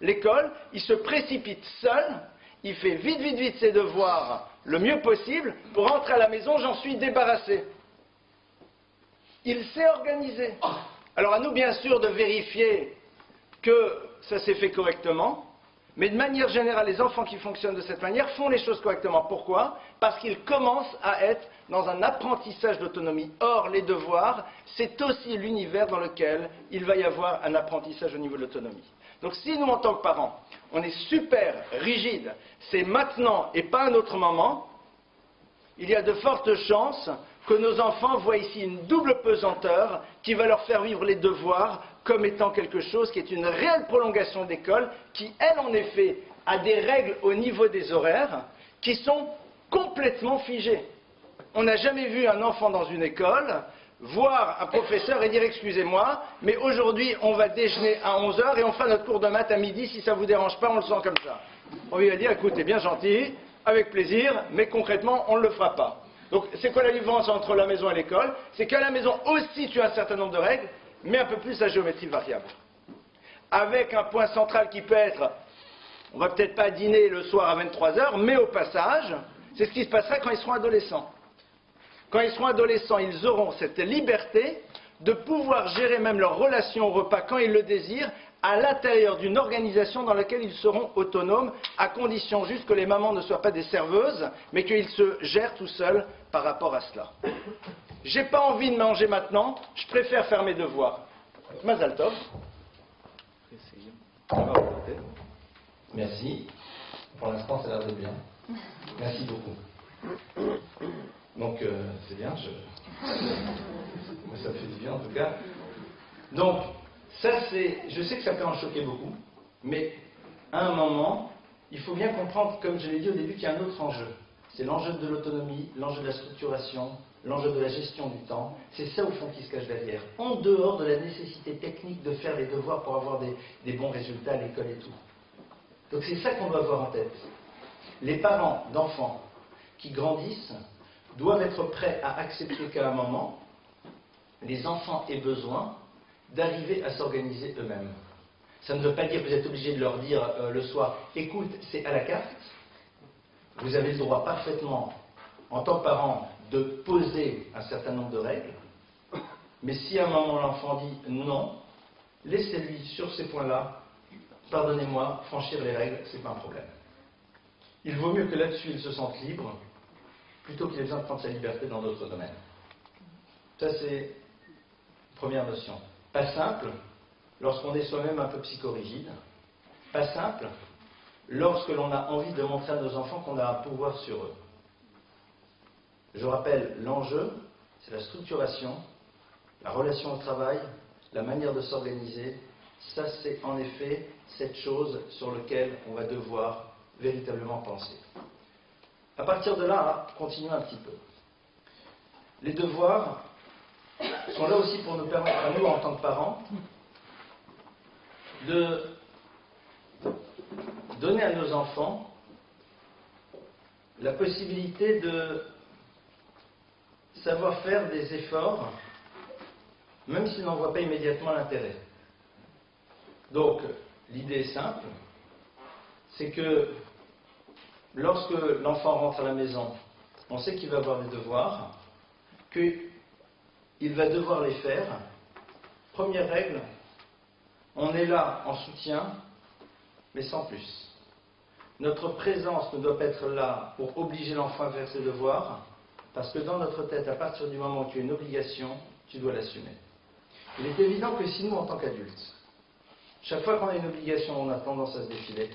l'école, il se précipite seul, il fait vite, vite, vite ses devoirs le mieux possible, pour rentrer à la maison, j'en suis débarrassé. Il s'est organisé. Alors à nous, bien sûr, de vérifier que ça s'est fait correctement, mais de manière générale, les enfants qui fonctionnent de cette manière font les choses correctement. Pourquoi? Parce qu'ils commencent à être dans un apprentissage d'autonomie. Or, les devoirs, c'est aussi l'univers dans lequel il va y avoir un apprentissage au niveau de l'autonomie. Donc si nous, en tant que parents, on est super rigide, c'est maintenant et pas à un autre moment, il y a de fortes chances que nos enfants voient ici une double pesanteur qui va leur faire vivre les devoirs comme étant quelque chose qui est une réelle prolongation d'école, qui, elle, en effet, a des règles au niveau des horaires qui sont complètement figées. On n'a jamais vu un enfant dans une école voir un professeur et dire « Excusez-moi, mais aujourd'hui, on va déjeuner à 11 h et on fera notre cours de maths à midi, si ça ne vous dérange pas, on le sent comme ça. » On lui va dire « Écoute, c'est bien gentil, avec plaisir, mais concrètement, on ne le fera pas. » Donc, c'est quoi la différence entre la maison et l'école? C'est qu'à la maison aussi, tu as un certain nombre de règles, mais un peu plus la géométrie variable. Avec un point central qui peut être, on va peut-être pas dîner le soir à 23 h, mais au passage, c'est ce qui se passera quand ils seront adolescents. Quand ils seront adolescents, ils auront cette liberté de pouvoir gérer même leur relation au repas quand ils le désirent, à l'intérieur d'une organisation dans laquelle ils seront autonomes, à condition juste que les mamans ne soient pas des serveuses, mais qu'ils se gèrent tout seuls par rapport à cela. J'ai pas envie de manger maintenant, je préfère faire mes devoirs. Mazal tov. Merci. Pour l'instant, ça a l'air de bien. Merci beaucoup. Donc, c'est bien, moi, ça me fait du bien en tout cas. Donc, ça c'est, je sais que ça peut en choquer beaucoup, mais à un moment, il faut bien comprendre, comme je l'ai dit au début, qu'il y a un autre enjeu. C'est l'enjeu de l'autonomie, l'enjeu de la structuration, l'enjeu de la gestion du temps. C'est ça au fond qui se cache derrière, en dehors de la nécessité technique de faire les devoirs pour avoir des bons résultats à l'école et tout. Donc c'est ça qu'on doit avoir en tête. Les parents d'enfants qui grandissent doivent être prêts à accepter qu'à un moment, les enfants aient besoin d'arriver à s'organiser eux-mêmes. Ça ne veut pas dire que vous êtes obligé de leur dire le soir, écoute, c'est à la carte, vous avez le droit parfaitement, en tant que parent, de poser un certain nombre de règles, mais si à un moment l'enfant dit non, laissez-lui sur ces points-là, pardonnez-moi, franchir les règles, c'est pas un problème. Il vaut mieux que là-dessus il se sente libre, plutôt qu'il ait besoin de prendre sa liberté dans d'autres domaines. Ça c'est première notion. Pas simple, lorsqu'on est soi-même un peu psychorigide. Pas simple, lorsque l'on a envie de montrer à nos enfants qu'on a un pouvoir sur eux. Je rappelle, l'enjeu, c'est la structuration, la relation au travail, la manière de s'organiser. Ça, c'est en effet cette chose sur laquelle on va devoir véritablement penser. À partir de là, continuons un petit peu. Les devoirs sont là aussi pour nous permettre, à nous, en tant que parents, de donner à nos enfants la possibilité de savoir faire des efforts, même s'ils n'en voient pas immédiatement l'intérêt. Donc, l'idée est simple, c'est que lorsque l'enfant rentre à la maison, on sait qu'il va avoir des devoirs, qu'il va devoir les faire. Première règle, on est là en soutien, mais sans plus. Notre présence ne doit pas être là pour obliger l'enfant à faire ses devoirs, parce que dans notre tête, à partir du moment où tu as une obligation, tu dois l'assumer. Il est évident que si nous, en tant qu'adultes, chaque fois qu'on a une obligation, on a tendance à se défiler,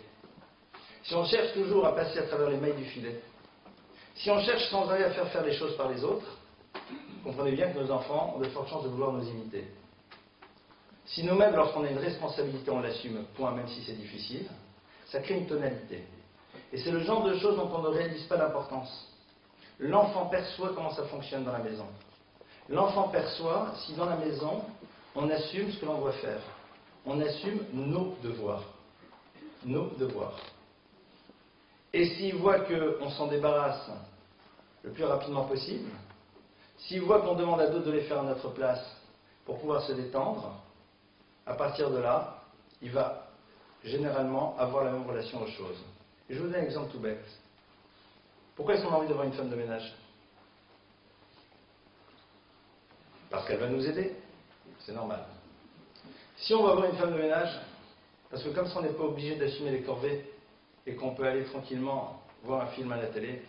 si on cherche toujours à passer à travers les mailles du filet, si on cherche sans arrêt à faire les choses par les autres, comprenez bien que nos enfants ont de fortes chances de vouloir nous imiter. Si nous-mêmes, lorsqu'on a une responsabilité, on l'assume, point, même si c'est difficile, ça crée une tonalité. Et c'est le genre de choses dont on ne réalise pas l'importance. L'enfant perçoit comment ça fonctionne dans la maison. L'enfant perçoit si dans la maison, on assume ce que l'on doit faire. On assume nos devoirs. Nos devoirs. Et s'il voit qu'on s'en débarrasse le plus rapidement possible, s'il voit qu'on demande à d'autres de les faire à notre place pour pouvoir se détendre, à partir de là, il va généralement avoir la même relation aux choses. Et je vous donne un exemple tout bête. Pourquoi est-ce qu'on a envie d'avoir une femme de ménage? Parce qu'elle va nous aider. C'est normal. Si on va avoir une femme de ménage, parce que comme ça on n'est pas obligé d'assumer les corvées et qu'on peut aller tranquillement voir un film à la télé,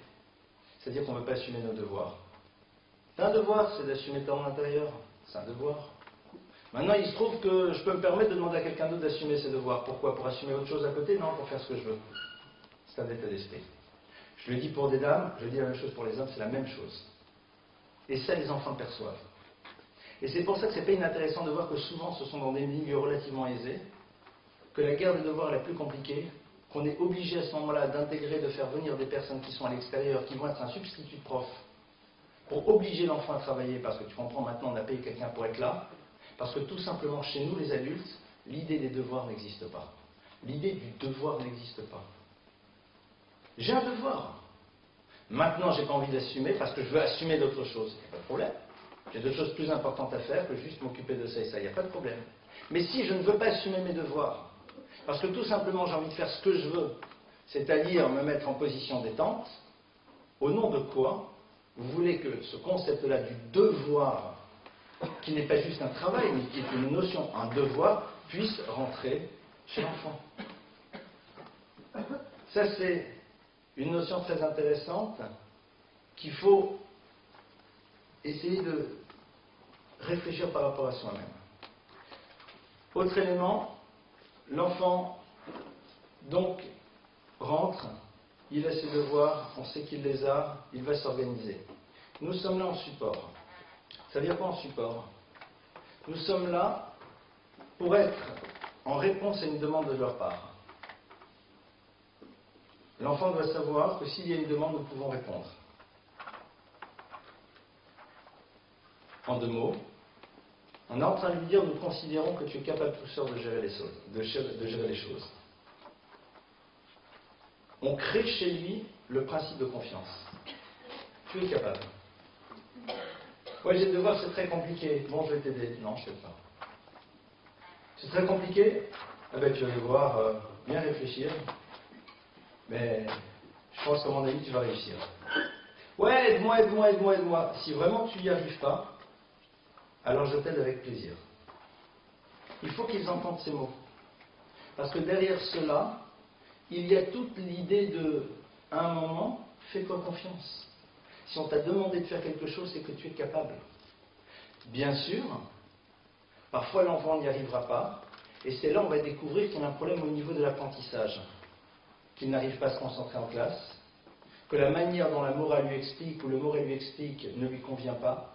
c'est-à-dire qu'on ne veut pas assumer nos devoirs. Un devoir, c'est d'assumer ton intérieur. C'est un devoir. Maintenant, il se trouve que je peux me permettre de demander à quelqu'un d'autre d'assumer ses devoirs. Pourquoi? Pour assumer autre chose à côté? Non, pour faire ce que je veux. C'est un état d'esprit. Je le dis pour des dames, je dis la même chose pour les hommes, c'est la même chose. Et ça, les enfants le perçoivent. Et c'est pour ça que c'est pas inintéressant de voir que souvent, ce sont dans des milieux relativement aisés, que la guerre des devoirs est la plus compliquée, qu'on est obligé à ce moment-là d'intégrer, de faire venir des personnes qui sont à l'extérieur, qui vont être un substitut de prof, pour obliger l'enfant à travailler, parce que tu comprends, maintenant on a payé quelqu'un pour être là, parce que tout simplement, chez nous les adultes, l'idée des devoirs n'existe pas. L'idée du devoir n'existe pas. J'ai un devoir. Maintenant, j'ai pas envie d'assumer parce que je veux assumer d'autres choses. Il n'y a pas de problème. J'ai d'autres choses plus importantes à faire que juste m'occuper de ça et ça. Il n'y a pas de problème. Mais si je ne veux pas assumer mes devoirs, parce que tout simplement j'ai envie de faire ce que je veux, c'est-à-dire me mettre en position détente, au nom de quoi vous voulez que ce concept-là du devoir, qui n'est pas juste un travail, mais qui est une notion, un devoir, puisse rentrer chez l'enfant? Ça, c'est une notion très intéressante qu'il faut essayer de réfléchir par rapport à soi-même. Autre élément, l'enfant, donc, rentre, il a ses devoirs, on sait qu'il les a, il va s'organiser. Nous sommes là en support. Ça veut dire quoi en support? Nous sommes là pour être en réponse à une demande de leur part. L'enfant doit savoir que s'il y a une demande, nous pouvons répondre. En deux mots, on est en train de lui dire, nous considérons que tu es capable tout seul de gérer les choses. On crée chez lui le principe de confiance. Tu es capable. Ouais, j'ai le devoir, c'est très compliqué. Bon, je vais t'aider. Non, je ne sais pas. C'est très compliqué? Ah ben, tu vas devoir bien réfléchir. Mais je pense qu'à mon avis, tu vas réussir. Ouais, aide-moi, aide-moi, aide-moi, aide-moi. Si vraiment tu n'y arrives pas, alors je t'aide avec plaisir. Il faut qu'ils entendent ces mots. Parce que derrière cela, il y a toute l'idée de, à un moment, fais-toi confiance. Si on t'a demandé de faire quelque chose, c'est que tu es capable. Bien sûr, parfois l'enfant n'y arrivera pas, et c'est là où on va découvrir qu'il y a un problème au niveau de l'apprentissage. Qu'il n'arrive pas à se concentrer en classe, que la manière dont la morale lui explique ou le moral lui explique ne lui convient pas,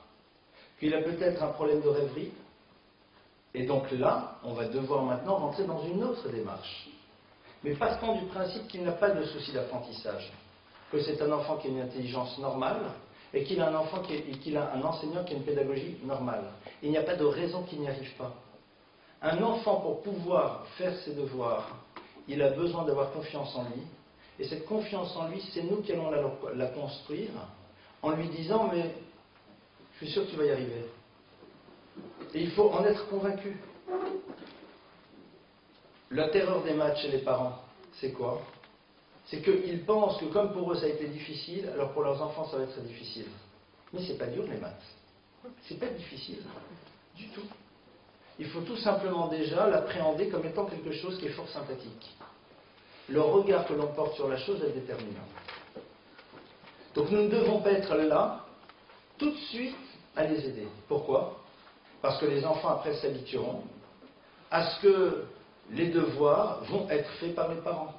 qu'il a peut-être un problème de rêverie, et donc là, on va devoir maintenant rentrer dans une autre démarche. Mais partant du principe qu'il n'a pas de souci d'apprentissage, que c'est un enfant qui a une intelligence normale, et qu'il a un enfant qu'il a un enseignant qui a une pédagogie normale. Il n'y a pas de raison qu'il n'y arrive pas. Un enfant, pour pouvoir faire ses devoirs, il a besoin d'avoir confiance en lui. Et cette confiance en lui, c'est nous qui allons la construire en lui disant, mais je suis sûr que tu vas y arriver. Et il faut en être convaincu. La terreur des maths chez les parents, c'est quoi? C'est qu'ils pensent que comme pour eux ça a été difficile, alors pour leurs enfants ça va être difficile. Mais c'est pas dur les maths. C'est pas difficile du tout. Il faut tout simplement déjà l'appréhender comme étant quelque chose qui est fort sympathique. le regard que l'on porte sur la chose est déterminant. Donc nous ne devons pas être là tout de suite à les aider. Pourquoi? Parce que les enfants après s'habitueront à ce que les devoirs vont être faits par les parents.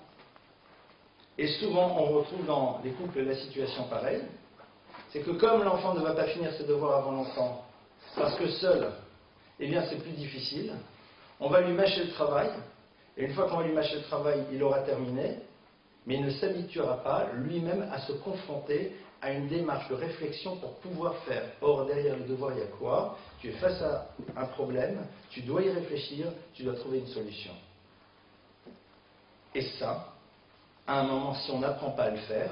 Et souvent on retrouve dans les couples la situation pareille, c'est que comme l'enfant ne va pas finir ses devoirs avant longtemps, parce que seul, eh bien c'est plus difficile, on va lui mâcher le travail, et une fois qu'on va lui mâcher le travail, il aura terminé, mais il ne s'habituera pas lui-même à se confronter à une démarche de réflexion pour pouvoir faire. Or, derrière le devoir, il y a quoi? Tu es face à un problème, tu dois y réfléchir, tu dois trouver une solution. Et ça, à un moment, si on n'apprend pas à le faire,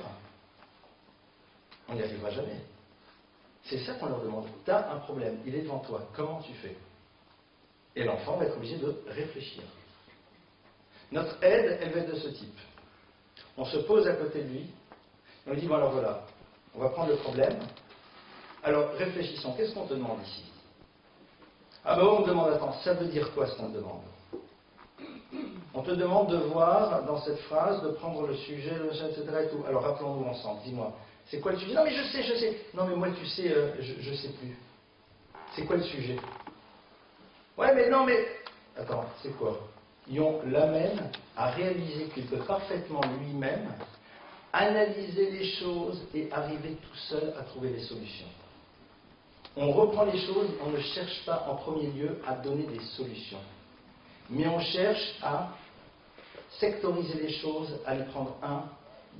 on n'y arrivera jamais. C'est ça qu'on leur demande. Tu as un problème, il est devant toi, comment tu fais? Et l'enfant va être obligé de réfléchir. Notre aide, elle va être de ce type. On se pose à côté de lui, et on lui dit, bon alors voilà, on va prendre le problème. Alors réfléchissons, qu'est-ce qu'on te demande ici? Ah ben on me demande, attends, ça veut dire quoi ce qu'on te demande? On te demande de voir dans cette phrase, de prendre le sujet, etc. et tout. Alors rappelons-nous ensemble, dis-moi, c'est quoi le sujet? Non mais je sais. Non mais moi tu sais, je sais plus. C'est quoi le sujet? Ouais mais non mais... Attends, c'est quoi? Et on l'amène à réaliser qu'il peut parfaitement lui-même analyser les choses et arriver tout seul à trouver les solutions. On reprend les choses, on ne cherche pas en premier lieu à donner des solutions, mais on cherche à sectoriser les choses, à les prendre 1,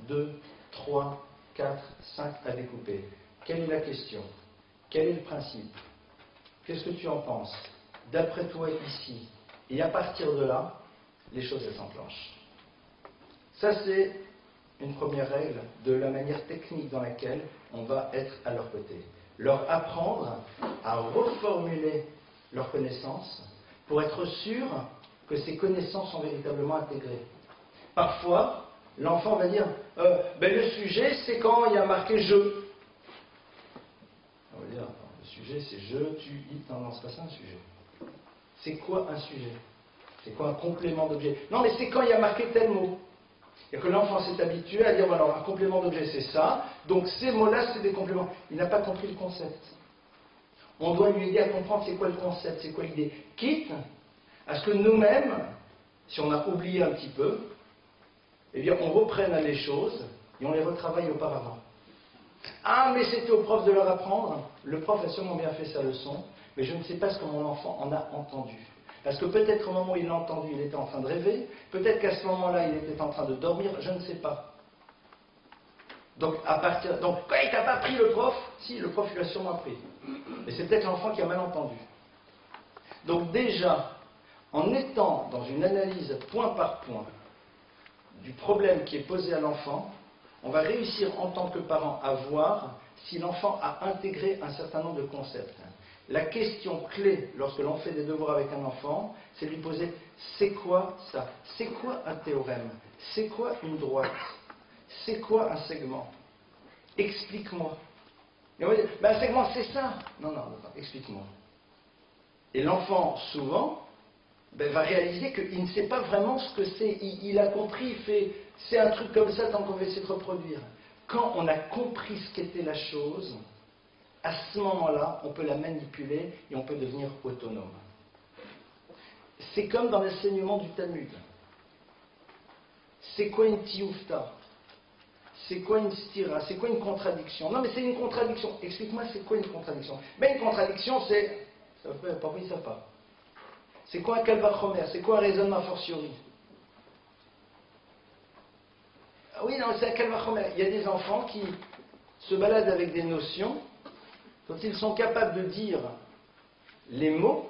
2, 3, 4, 5 à découper. Quelle est la question? Quel est le principe? Qu'est-ce que tu en penses? D'après toi ici. Et à partir de là, les choses s'enclenchent. Ça, c'est une première règle de la manière technique dans laquelle on va être à leur côté. Leur apprendre à reformuler leurs connaissances pour être sûr que ces connaissances sont véritablement intégrées. Parfois, l'enfant va dire le sujet, c'est quand il y a marqué je. On va dire le sujet, c'est je, tu, il. Non, c'est pas ça un sujet. C'est quoi un sujet? C'est quoi un complément d'objet? Non, mais c'est quand il y a marqué tel mot. Et que l'enfant s'est habitué à dire, bon, alors un complément d'objet c'est ça, donc ces mots-là c'est des compléments. Il n'a pas compris le concept. On doit lui aider à comprendre c'est quoi le concept, c'est quoi l'idée. Quitte à ce que nous-mêmes, si on a oublié un petit peu, eh bien on reprenne les choses et on les retravaille auparavant. Ah, mais c'était au prof de leur apprendre. Le prof a sûrement bien fait sa leçon, mais je ne sais pas ce que mon enfant en a entendu. Parce que peut-être au moment où il l'a entendu, il était en train de rêver, peut-être qu'à ce moment-là, il était en train de dormir, je ne sais pas. Donc, quand il t'a pas pris le prof, si, le prof lui a sûrement appris. Mais c'est peut-être l'enfant qui a mal entendu. Donc déjà, en étant dans une analyse point par point du problème qui est posé à l'enfant, on va réussir en tant que parent à voir si l'enfant a intégré un certain nombre de concepts. La question clé lorsque l'on fait des devoirs avec un enfant, c'est de lui poser c'est quoi ça? C'est quoi un théorème? C'est quoi une droite? C'est quoi un segment? Explique-moi. Et on va dire un segment c'est ça. Non, explique-moi. Et l'enfant, souvent, va réaliser qu'il ne sait pas vraiment ce que c'est. Il a compris, il fait c'est un truc comme ça tant qu'on va essayer de reproduire. Quand on a compris ce qu'était la chose, à ce moment-là, on peut la manipuler et on peut devenir autonome. C'est comme dans l'enseignement du Talmud. C'est quoi une tioufta? C'est quoi une stira? C'est quoi une contradiction? Non, mais c'est une contradiction. Explique-moi, c'est quoi une contradiction? Mais une contradiction, c'est... Parfois, ils ne savent pas. C'est quoi un kalvachomer? C'est quoi un raisonnement a fortiori? Oui, non, c'est un kalvachomer. Il y a des enfants qui se baladent avec des notions dont ils sont capables de dire les mots,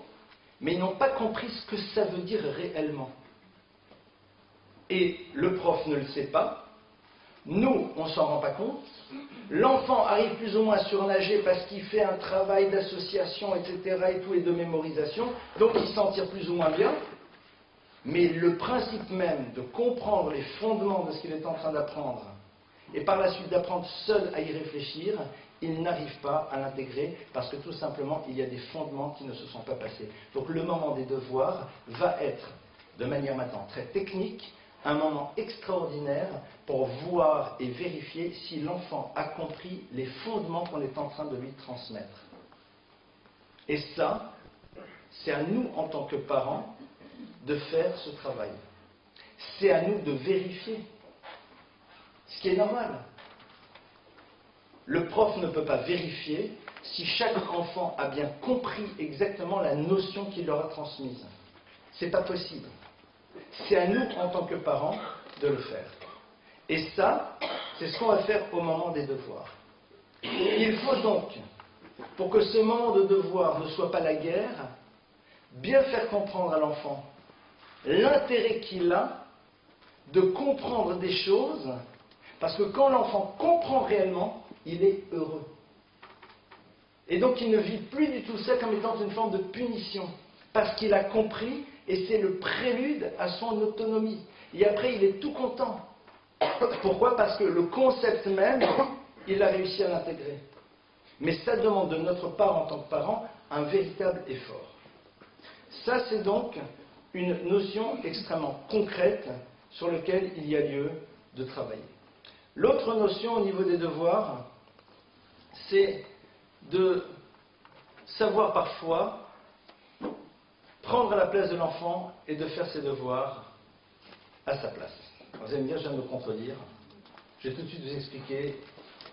mais ils n'ont pas compris ce que ça veut dire réellement. Et le prof ne le sait pas, nous, on ne s'en rend pas compte, l'enfant arrive plus ou moins à surnager parce qu'il fait un travail d'association, etc., et tout, et de mémorisation, donc il s'en tire plus ou moins bien, mais le principe même de comprendre les fondements de ce qu'il est en train d'apprendre, et par la suite d'apprendre seul à y réfléchir, il n'arrive pas à l'intégrer parce que tout simplement il y a des fondements qui ne se sont pas passés. Donc le moment des devoirs va être de manière maintenant très technique, un moment extraordinaire pour voir et vérifier si l'enfant a compris les fondements qu'on est en train de lui transmettre. Et ça, c'est à nous, en tant que parents, de faire ce travail. C'est à nous de vérifier, ce qui est normal. Le prof ne peut pas vérifier si chaque enfant a bien compris exactement la notion qu'il leur a transmise. C'est pas possible. C'est à nous, en tant que parents, de le faire. Et ça, c'est ce qu'on va faire au moment des devoirs. Il faut donc, pour que ce moment de devoir ne soit pas la guerre, bien faire comprendre à l'enfant l'intérêt qu'il a de comprendre des choses, parce que quand l'enfant comprend réellement, il est heureux. Et donc il ne vit plus du tout ça comme étant une forme de punition, parce qu'il a compris, et c'est le prélude à son autonomie. Et après, il est tout content. Pourquoi? Parce que le concept même, il a réussi à l'intégrer. Mais ça demande de notre part, en tant que parent, un véritable effort. Ça, c'est donc une notion extrêmement concrète sur laquelle il y a lieu de travailler. L'autre notion au niveau des devoirs, c'est de savoir parfois prendre la place de l'enfant et de faire ses devoirs à sa place. Vous allez me dire, je viens de me contredire. Je vais tout de suite vous expliquer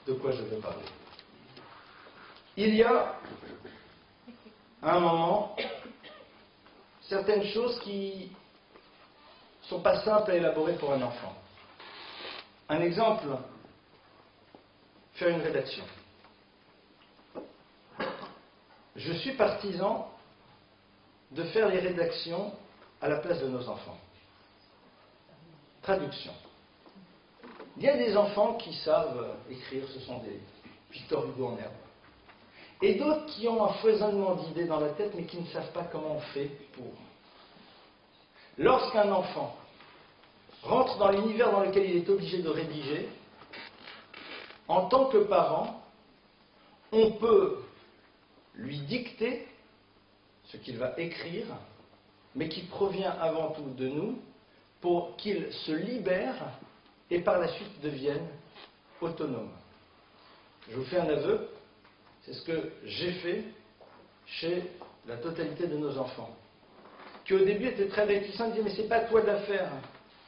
de quoi je veux parler. Il y a, à un moment, certaines choses qui ne sont pas simples à élaborer pour un enfant. Un exemple, faire une rédaction. Je suis partisan de faire les rédactions à la place de nos enfants. Traduction. Il y a des enfants qui savent écrire, ce sont des Victor Hugo en herbe. Et d'autres qui ont un foisonnement d'idées dans la tête, mais qui ne savent pas comment on fait pour. Lorsqu'un enfant rentre dans l'univers dans lequel il est obligé de rédiger, en tant que parent, on peut lui dicter ce qu'il va écrire, mais qui provient avant tout de nous, pour qu'il se libère et par la suite devienne autonome. Je vous fais un aveu, c'est ce que j'ai fait chez la totalité de nos enfants, qui au début étaient très réticents, disaient « mais c'est pas à toi de la faire ».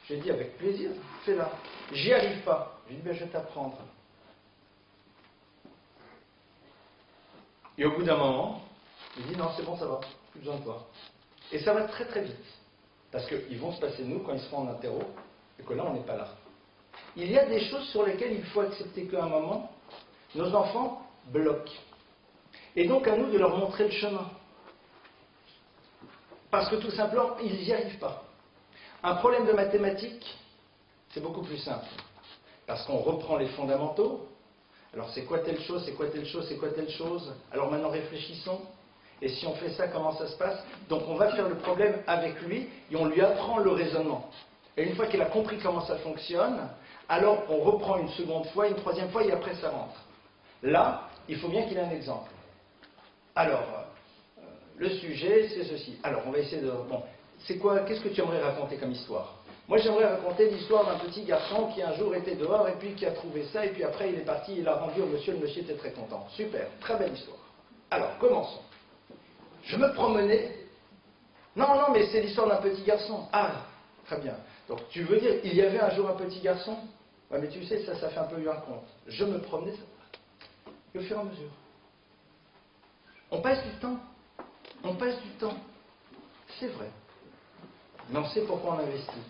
J'ai dit « avec plaisir, fais-la ». « J'y arrive pas ». J'ai dit ben, « je vais t'apprendre ». Et au bout d'un moment, il dit « non, c'est bon, ça va, plus besoin de toi ». Et ça va très très vite, parce qu'ils vont se passer de nous quand ils seront en interro, et que là, on n'est pas là. Il y a des choses sur lesquelles il faut accepter qu'à un moment, nos enfants bloquent. Et donc à nous de leur montrer le chemin. Parce que tout simplement, ils n'y arrivent pas. Un problème de mathématiques, c'est beaucoup plus simple. Parce qu'on reprend les fondamentaux. Alors c'est quoi telle chose, c'est quoi telle chose, c'est quoi telle chose. Alors maintenant réfléchissons. Et si on fait ça, comment ça se passe? Donc on va faire le problème avec lui et on lui apprend le raisonnement. Et une fois qu'il a compris comment ça fonctionne, alors on reprend une seconde fois, une troisième fois et après ça rentre. Là, il faut bien qu'il ait un exemple. Alors, le sujet, c'est ceci. Alors, on va essayer de... Bon, c'est quoi? Qu'est-ce que tu aimerais raconter comme histoire? Moi, j'aimerais raconter l'histoire d'un petit garçon qui un jour était dehors et puis qui a trouvé ça et puis après il est parti, il l'a rendu au monsieur, le monsieur était très content. Super, très belle histoire. Alors, commençons. Je me promenais... Non, non, mais c'est l'histoire d'un petit garçon. Ah, très bien. Donc, tu veux dire, il y avait un jour un petit garçon? Ouais, mais tu sais, ça fait un peu eu un conte. Je me promenais... Et au fur et à mesure. On passe du temps. On passe du temps. C'est vrai. Mais on sait pourquoi on investit.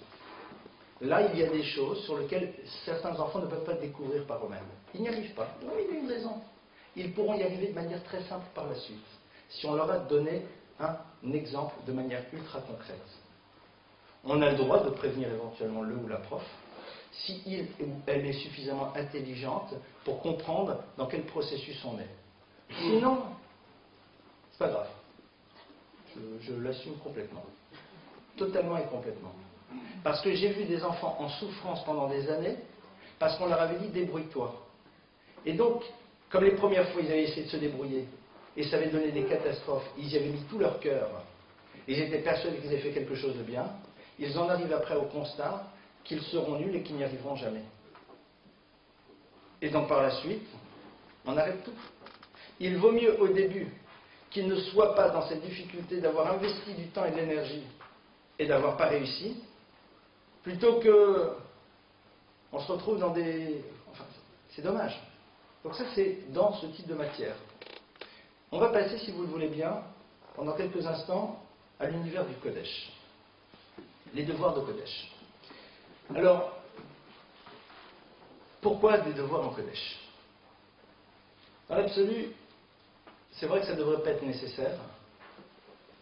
Là, il y a des choses sur lesquelles certains enfants ne peuvent pas découvrir par eux-mêmes. Ils n'y arrivent pas. Oui, il y a une raison. Ils pourront y arriver de manière très simple par la suite, si on leur a donné un exemple de manière ultra concrète. On a le droit de prévenir éventuellement le ou la prof, si il ou elle est suffisamment intelligente pour comprendre dans quel processus on est. Sinon, c'est pas grave. Je l'assume complètement. Totalement et complètement. Parce que j'ai vu des enfants en souffrance pendant des années, parce qu'on leur avait dit débrouille-toi. Et donc, comme les premières fois ils avaient essayé de se débrouiller, et ça avait donné des catastrophes, ils y avaient mis tout leur cœur, ils étaient persuadés qu'ils avaient fait quelque chose de bien, ils en arrivent après au constat qu'ils seront nuls et qu'ils n'y arriveront jamais. Et donc par la suite, on arrête tout. Il vaut mieux au début qu'ils ne soient pas dans cette difficulté d'avoir investi du temps et de l'énergie et d'avoir pas réussi, plutôt que on se retrouve dans des... Enfin, c'est dommage. Donc ça, c'est dans ce type de matière. On va passer, si vous le voulez bien, pendant quelques instants, à l'univers du Kodesh. Les devoirs de Kodesh. Alors, pourquoi des devoirs en Kodesh? Dans l'absolu, c'est vrai que ça ne devrait pas être nécessaire,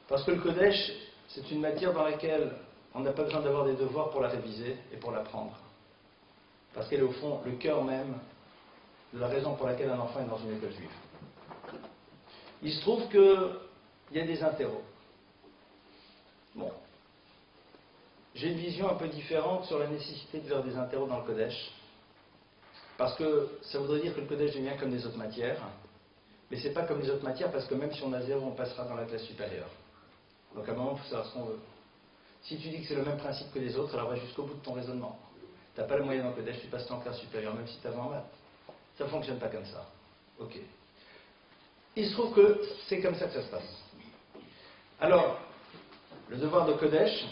parce que le Kodesh, c'est une matière dans laquelle on n'a pas besoin d'avoir des devoirs pour la réviser et pour l'apprendre. Parce qu'elle est au fond le cœur même de la raison pour laquelle un enfant est dans une école juive. Il se trouve qu'il y a des interros. Bon. J'ai une vision un peu différente sur la nécessité de faire des interros dans le Kodesh, parce que ça voudrait dire que le Kodesh devient comme les autres matières, mais c'est pas comme les autres matières, parce que même si on a 0, on passera dans la classe supérieure. Donc à un moment, il faut savoir ce qu'on veut. Si tu dis que c'est le même principe que les autres, alors va jusqu'au bout de ton raisonnement. Tu n'as pas le moyen dans le Kodesh, tu passes en classe supérieure, même si tu as 20 en maths. Ça ne fonctionne pas comme ça. Ok. Il se trouve que c'est comme ça que ça se passe. Alors, le devoir de Kodesh,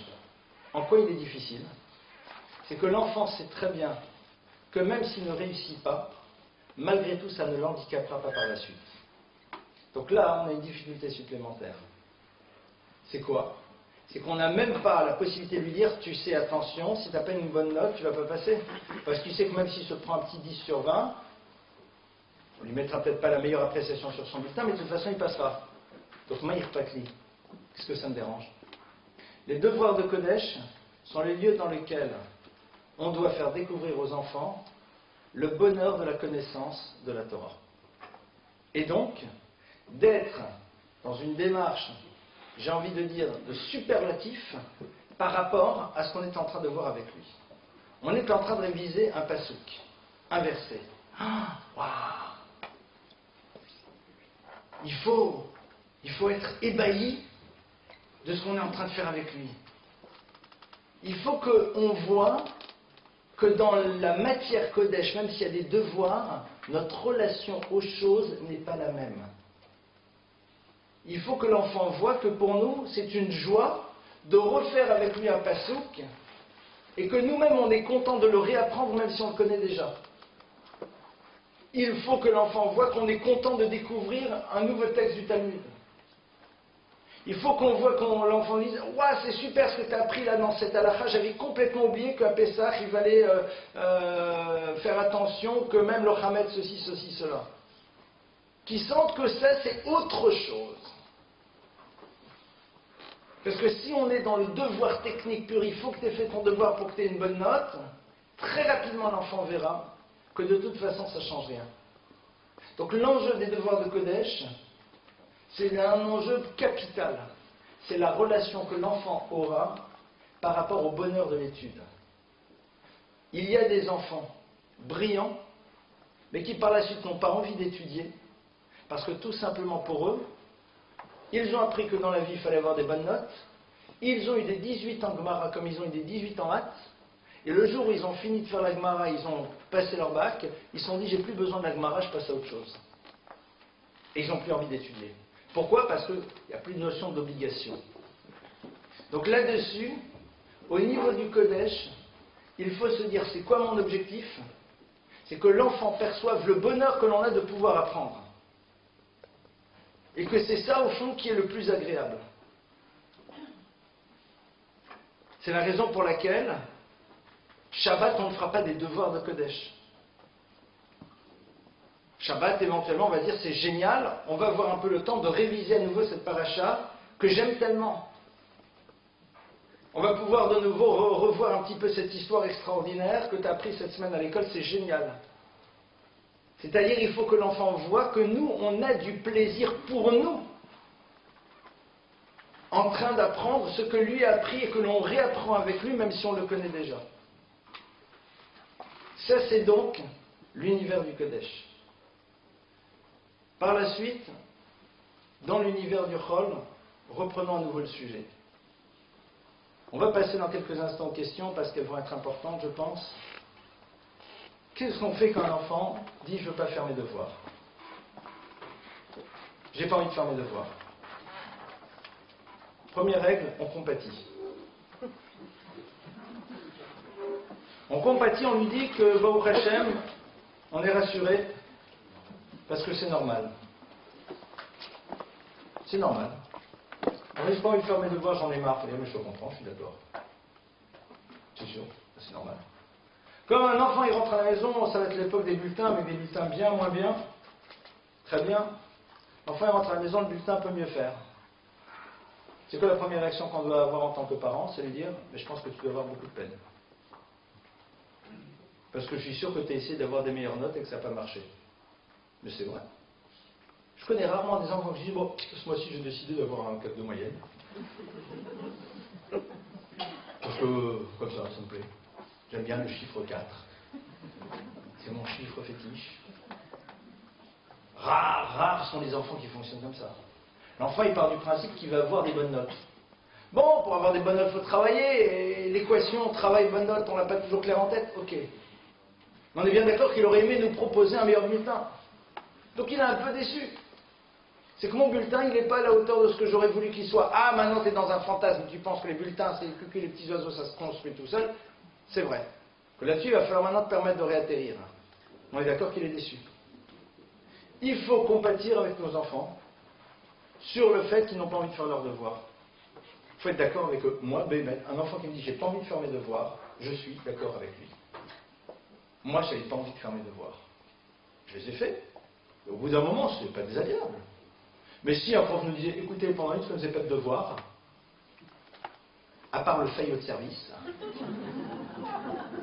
en quoi il est difficile? C'est que l'enfant sait très bien que même s'il ne réussit pas, malgré tout, ça ne l'handicapera pas par la suite. Donc là, on a une difficulté supplémentaire. C'est quoi? C'est qu'on n'a même pas la possibilité de lui dire, tu sais, attention, si tu n'as pas une bonne note, tu ne vas pas passer. Parce qu'il sait que même s'il se prend un petit 10 sur 20, on lui mettra peut-être pas la meilleure appréciation sur son bulletin, mais de toute façon, il passera. Donc, Maïr Patli, qu'est-ce que ça me dérange? Les devoirs de Kodesh sont les lieux dans lesquels on doit faire découvrir aux enfants le bonheur de la connaissance de la Torah. Et donc, d'être dans une démarche, j'ai envie de dire, de superlatif par rapport à ce qu'on est en train de voir avec lui. On est en train de réviser un pasouk, un verset. Ah, waouh! Il faut être ébahi de ce qu'on est en train de faire avec lui. Il faut qu'on voit que dans la matière Kodesh, même s'il y a des devoirs, notre relation aux choses n'est pas la même. Il faut que l'enfant voit que pour nous, c'est une joie de refaire avec lui un pasouk et que nous-mêmes, on est content de le réapprendre même si on le connaît déjà. Il faut que l'enfant voit qu'on est content de découvrir un nouveau texte du Talmud. Il faut qu'on voit quand l'enfant dise « Ouah, c'est super ce que tu as appris là dans cette halakha, j'avais complètement oublié qu'à Pessah, il fallait faire attention que même le Hametz, ceci, cela. » Qui sentent que ça, c'est autre chose. Parce que si on est dans le devoir technique pur, il faut que tu aies fait ton devoir pour que tu aies une bonne note, très rapidement l'enfant verra que de toute façon ça ne change rien. Donc l'enjeu des devoirs de Kodesh, c'est un enjeu capital. C'est la relation que l'enfant aura par rapport au bonheur de l'étude. Il y a des enfants brillants, mais qui par la suite n'ont pas envie d'étudier, parce que tout simplement pour eux, ils ont appris que dans la vie il fallait avoir des bonnes notes, ils ont eu des 18 en Gemara comme ils ont eu des 18 en maths, et le jour où ils ont fini de faire la Gemara, ils ont passé leur bac, ils se sont dit j'ai plus besoin de la Gemara, je passe à autre chose. Et ils n'ont plus envie d'étudier. Pourquoi? Parce qu'il n'y a plus de notion d'obligation. Donc là-dessus, au niveau du Kodesh, il faut se dire c'est quoi mon objectif? C'est que l'enfant perçoive le bonheur que l'on a de pouvoir apprendre. Et que c'est ça au fond qui est le plus agréable. C'est la raison pour laquelle Shabbat, on ne fera pas des devoirs de Kodesh. Shabbat, éventuellement, on va dire c'est génial, on va avoir un peu le temps de réviser à nouveau cette paracha que j'aime tellement. On va pouvoir de nouveau revoir un petit peu cette histoire extraordinaire que tu as appris cette semaine à l'école, c'est génial. C'est-à-dire, il faut que l'enfant voit que nous, on a du plaisir pour nous, en train d'apprendre ce que lui a appris et que l'on réapprend avec lui, même si on le connaît déjà. Ça, c'est donc l'univers du Kodesh. Par la suite, dans l'univers du Chol, reprenons à nouveau le sujet. On va passer dans quelques instants aux questions parce qu'elles vont être importantes, je pense. Qu'est-ce qu'on fait quand un enfant dit « je ne veux pas faire mes devoirs ». J'ai pas envie de faire mes devoirs. Première règle, on compatit. On compatit, on lui dit que Baruch Hashem, on est rassuré parce que c'est normal. C'est normal. On n'a pas envie de faire mes devoirs, j'en ai marre. Faut dire, mais je comprends, je suis d'accord. C'est sûr, c'est normal. Comme un enfant, il rentre à la maison, ça va être l'époque des bulletins, avec des bulletins bien, moins bien. Très bien. L'enfant, il rentre à la maison, le bulletin peut mieux faire. C'est quoi la première réaction qu'on doit avoir en tant que parent? C'est lui dire, mais je pense que tu dois avoir beaucoup de peine. Parce que je suis sûr que tu as essayé d'avoir des meilleures notes et que ça n'a pas marché. Mais c'est vrai. Je connais rarement des enfants qui disent, bon, ce mois-ci, j'ai décidé d'avoir un 4 de moyenne. Parce que, comme ça me plaît. J'aime bien le chiffre 4. C'est mon chiffre fétiche. Rares sont les enfants qui fonctionnent comme ça. L'enfant, il part du principe qu'il va avoir des bonnes notes. Bon, pour avoir des bonnes notes, il faut travailler. Et l'équation travail-bonne note, on l'a pas toujours clair en tête. Ok. Mais on est bien d'accord qu'il aurait aimé nous proposer un meilleur bulletin. Donc il est un peu déçu. C'est que mon bulletin, il n'est pas à la hauteur de ce que j'aurais voulu qu'il soit. Ah, maintenant tu es dans un fantasme, tu penses que les bulletins, c'est les cuculs, les petits oiseaux, ça se construit tout seul. C'est vrai. Que là-dessus, il va falloir maintenant te permettre de réatterrir. On est d'accord qu'il est déçu. Il faut compatir avec nos enfants sur le fait qu'ils n'ont pas envie de faire leurs devoirs. Il faut être d'accord avec eux. Moi, Bémet, un enfant qui me dit j'ai pas envie de faire mes devoirs, je suis d'accord avec lui. Moi, je n'avais pas envie de faire mes devoirs. Je les ai faits. Et au bout d'un moment, ce n'est pas désagréable. Mais si un prof nous disait écoutez, pendant une semaine, je ne faisais pas de devoirs, à part le faillot de service,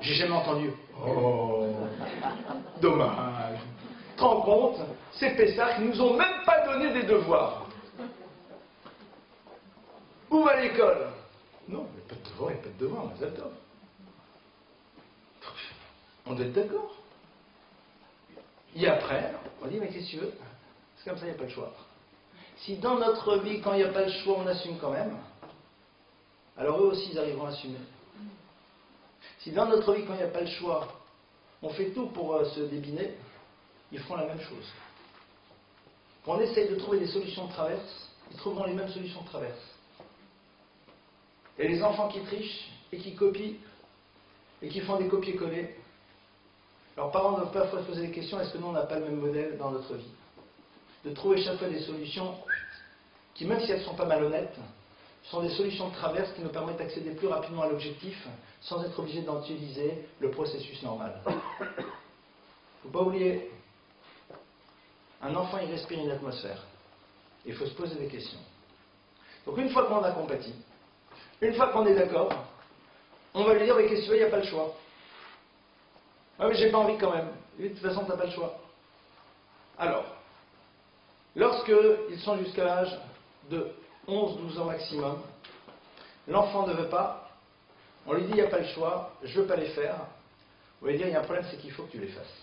j'ai jamais entendu oh, dommage. Tu te rends compte, ces Pessah qui nous ont même pas donné des devoirs. Où va l'école? Non, il n'y a pas de devoirs, il n'y a pas de devoirs, mais d'accord. On doit être d'accord. Et après, on dit mais qu'est-ce que tu veux? C'est comme ça, il n'y a pas de choix. Si dans notre vie, quand il n'y a pas le choix, on assume quand même, alors eux aussi, ils arriveront à assumer. Si dans notre vie, quand il n'y a pas le choix, on fait tout pour se débiner, ils feront la même chose. Quand on essaye de trouver des solutions de traverse, ils trouveront les mêmes solutions de traverse. Et les enfants qui trichent et qui copient et qui font des copier-coller, leurs parents doivent parfois se poser des questions, est-ce que nous on n'a pas le même modèle dans notre vie? De trouver chaque fois des solutions qui, même si elles ne sont pas malhonnêtes, sont des solutions de traverse qui nous permettent d'accéder plus rapidement à l'objectif sans être obligé d'utiliser le processus normal. Il ne faut pas oublier, un enfant il respire une atmosphère. Il faut se poser des questions. Donc une fois qu'on a compati, une fois qu'on est d'accord, on va lui dire mais qu'est-ce que tu veux, il n'y a pas le choix. Ah mais j'ai pas envie quand même. Et de toute façon, tu n'as pas le choix. Alors, lorsqu'ils sont jusqu'à l'âge de 11-12 ans maximum, l'enfant ne veut pas, on lui dit il n'y a pas le choix, je ne veux pas les faire. On va lui dire il y a un problème, c'est qu'il faut que tu les fasses.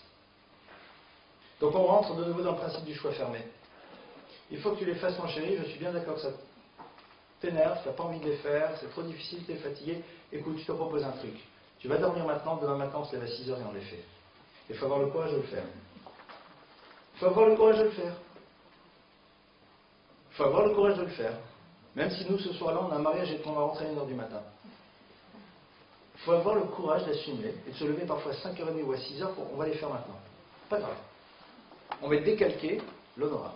Donc on rentre de nouveau dans le principe du choix fermé. Il faut que tu les fasses, mon chéri, je suis bien d'accord que ça t'énerve, tu n'as pas envie de les faire, c'est trop difficile, tu es fatigué. Écoute, je te propose un truc. Tu vas dormir maintenant, demain matin on se lève à 6h et on les fait. Il faut avoir le courage de le faire. Il faut avoir le courage de le faire. Il faut avoir le courage de le faire. Même si nous, ce soir-là, on a un mariage et qu'on va rentrer à 1h du matin. Il faut avoir le courage d'assumer et de se lever parfois à 5h30 ou à 6h pour on va les faire maintenant. Pas grave. On va décalquer l'honorable.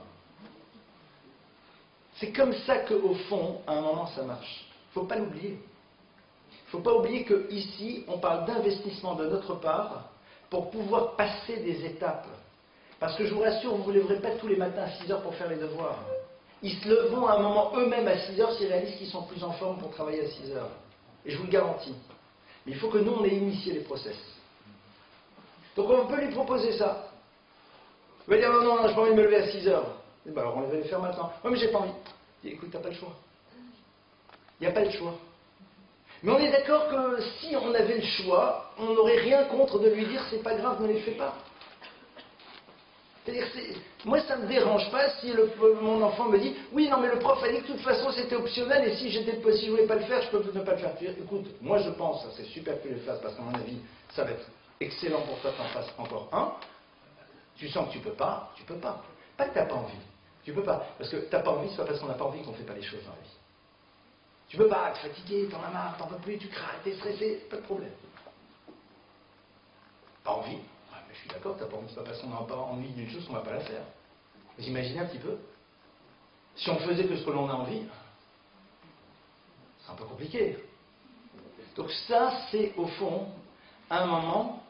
C'est comme ça qu'au fond, à un moment, ça marche. Il ne faut pas l'oublier. Il ne faut pas oublier qu'ici, on parle d'investissement de notre part pour pouvoir passer des étapes. Parce que je vous rassure, vous ne vous lèverez pas tous les matins à 6h pour faire les devoirs. Ils se leveront à un moment eux-mêmes à 6h s'ils réalisent qu'ils sont plus en forme pour travailler à 6h. Et je vous le garantis. Mais il faut que nous, on ait initié les process. Donc on peut lui proposer ça. Il va dire non, non, je n'ai pas envie de me lever à 6h. Et ben alors on va les faire maintenant. Oui, mais j'ai pas envie. Il dit, écoute, tu n'as pas le choix. Il n'y a pas le choix. Mais on est d'accord que si on avait le choix, on n'aurait rien contre de lui dire c'est pas grave, ne les fais pas. C'est-à-dire, moi, ça ne me dérange pas si mon enfant me dit « Oui, non, mais le prof a dit que de toute façon, c'était optionnel et si je ne voulais pas le faire, je peux ne pas le faire. » Écoute, moi, je pense, c'est super que tu le fasses parce qu'à mon avis, ça va être excellent pour toi que tu en fasses encore un. Tu sens que tu peux pas, tu peux pas. Pas que tu n'as pas envie. Tu peux pas. Parce que tu n'as pas envie, c'est pas parce qu'on n'a pas envie qu'on ne fait pas les choses dans la vie. Tu peux pas, tu es fatigué, t'en as marre, t'en peux plus, tu craques, t'es stressé, pas de problème. Pas envie. Ouais, mais je suis d'accord, t'as pas envie, c'est pas parce qu'on n'a pas envie d'une chose qu'on va pas la faire. Vous imaginez un petit peu? Si on faisait que ce que l'on a envie, c'est un peu compliqué. Donc ça, c'est au fond, à un moment,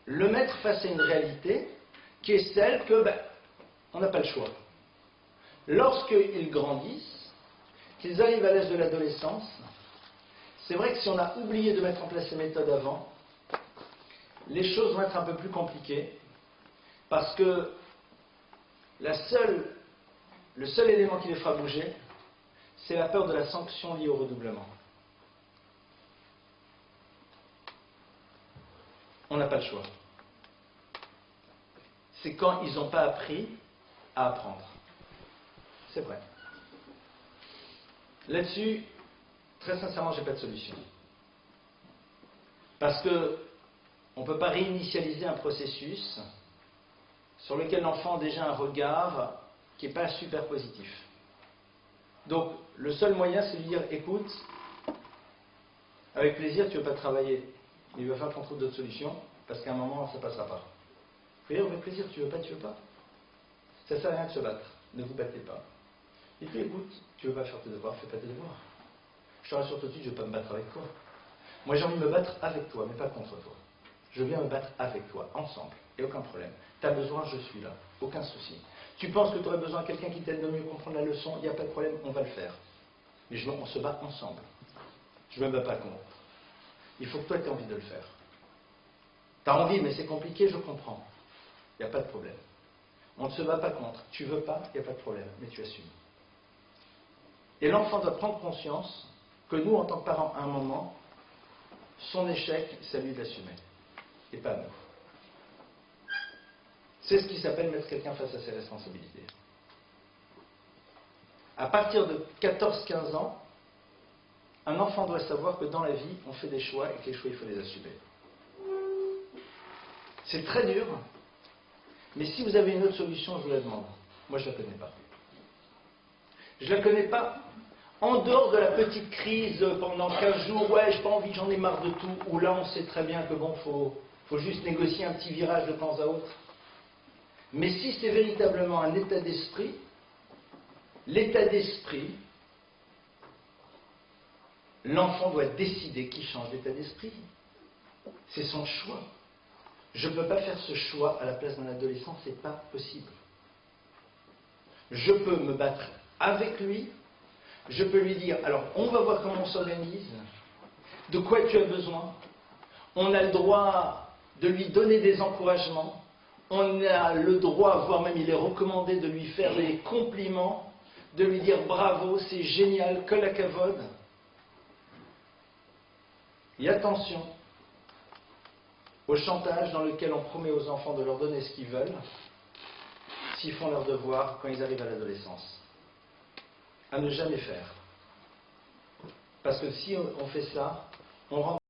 le mettre face à une réalité qui est celle que, on n'a pas le choix. Lorsqu'ils grandissent, qu'ils arrivent à l'âge de l'adolescence, c'est vrai que si on a oublié de mettre en place ces méthodes avant, les choses vont être un peu plus compliquées, parce que le seul élément qui les fera bouger, c'est la peur de la sanction liée au redoublement. On n'a pas le choix. C'est quand ils n'ont pas appris à apprendre. C'est vrai. Là-dessus, très sincèrement, je n'ai pas de solution. Parce que on ne peut pas réinitialiser un processus sur lequel l'enfant a déjà un regard qui n'est pas super positif. Donc, le seul moyen, c'est de lui dire, écoute, avec plaisir, tu ne veux pas travailler, mais il va falloir qu'on trouve d'autres solutions, parce qu'à un moment, ça ne passera pas. Avec plaisir, tu ne veux pas, tu ne veux pas. Ça ne sert à rien de se battre, ne vous battez pas. Et puis, écoute, tu ne veux pas faire tes devoirs, fais pas tes devoirs. Je te rassure tout de suite, je ne veux pas me battre avec toi. Moi, j'ai envie de me battre avec toi, mais pas contre toi. Je viens me battre avec toi, ensemble, et aucun problème. Tu as besoin, je suis là, aucun souci. Tu penses que tu aurais besoin de quelqu'un qui t'aide de mieux comprendre la leçon, il n'y a pas de problème, on va le faire. Mais on se bat ensemble. Je ne me bats pas contre. Il faut que toi, tu aies envie de le faire. Tu as envie, mais c'est compliqué, je comprends. Il n'y a pas de problème. On ne se bat pas contre. Tu veux pas, il n'y a pas de problème, mais tu assumes. Et l'enfant doit prendre conscience que nous, en tant que parents, à un moment, son échec, c'est à lui de l'assumer, et pas à nous. C'est ce qui s'appelle mettre quelqu'un face à ses responsabilités. À partir de 14-15 ans, un enfant doit savoir que dans la vie, on fait des choix et que les choix, il faut les assumer. C'est très dur, mais si vous avez une autre solution, je vous la demande. Moi, je ne la connais pas. Je ne la connais pas en dehors de la petite crise pendant 15 jours, ouais, j'ai pas envie, j'en ai marre de tout, où là, on sait très bien que bon, faut juste négocier un petit virage de temps à autre. Mais si c'est véritablement un état d'esprit, l'état d'esprit, l'enfant doit décider qu'il change d'état d'esprit. C'est son choix. Je ne peux pas faire ce choix à la place d'un adolescent, ce n'est pas possible. Je peux me battre avec lui, je peux lui dire, alors on va voir comment on s'organise, de quoi tu as besoin, on a le droit de lui donner des encouragements, on a le droit, voire même il est recommandé de lui faire des compliments, de lui dire bravo, c'est génial, que la cavode. Et attention au chantage dans lequel on promet aux enfants de leur donner ce qu'ils veulent s'ils font leurs devoirs quand ils arrivent à l'adolescence. À ne jamais faire. Parce que si on fait ça, on rentre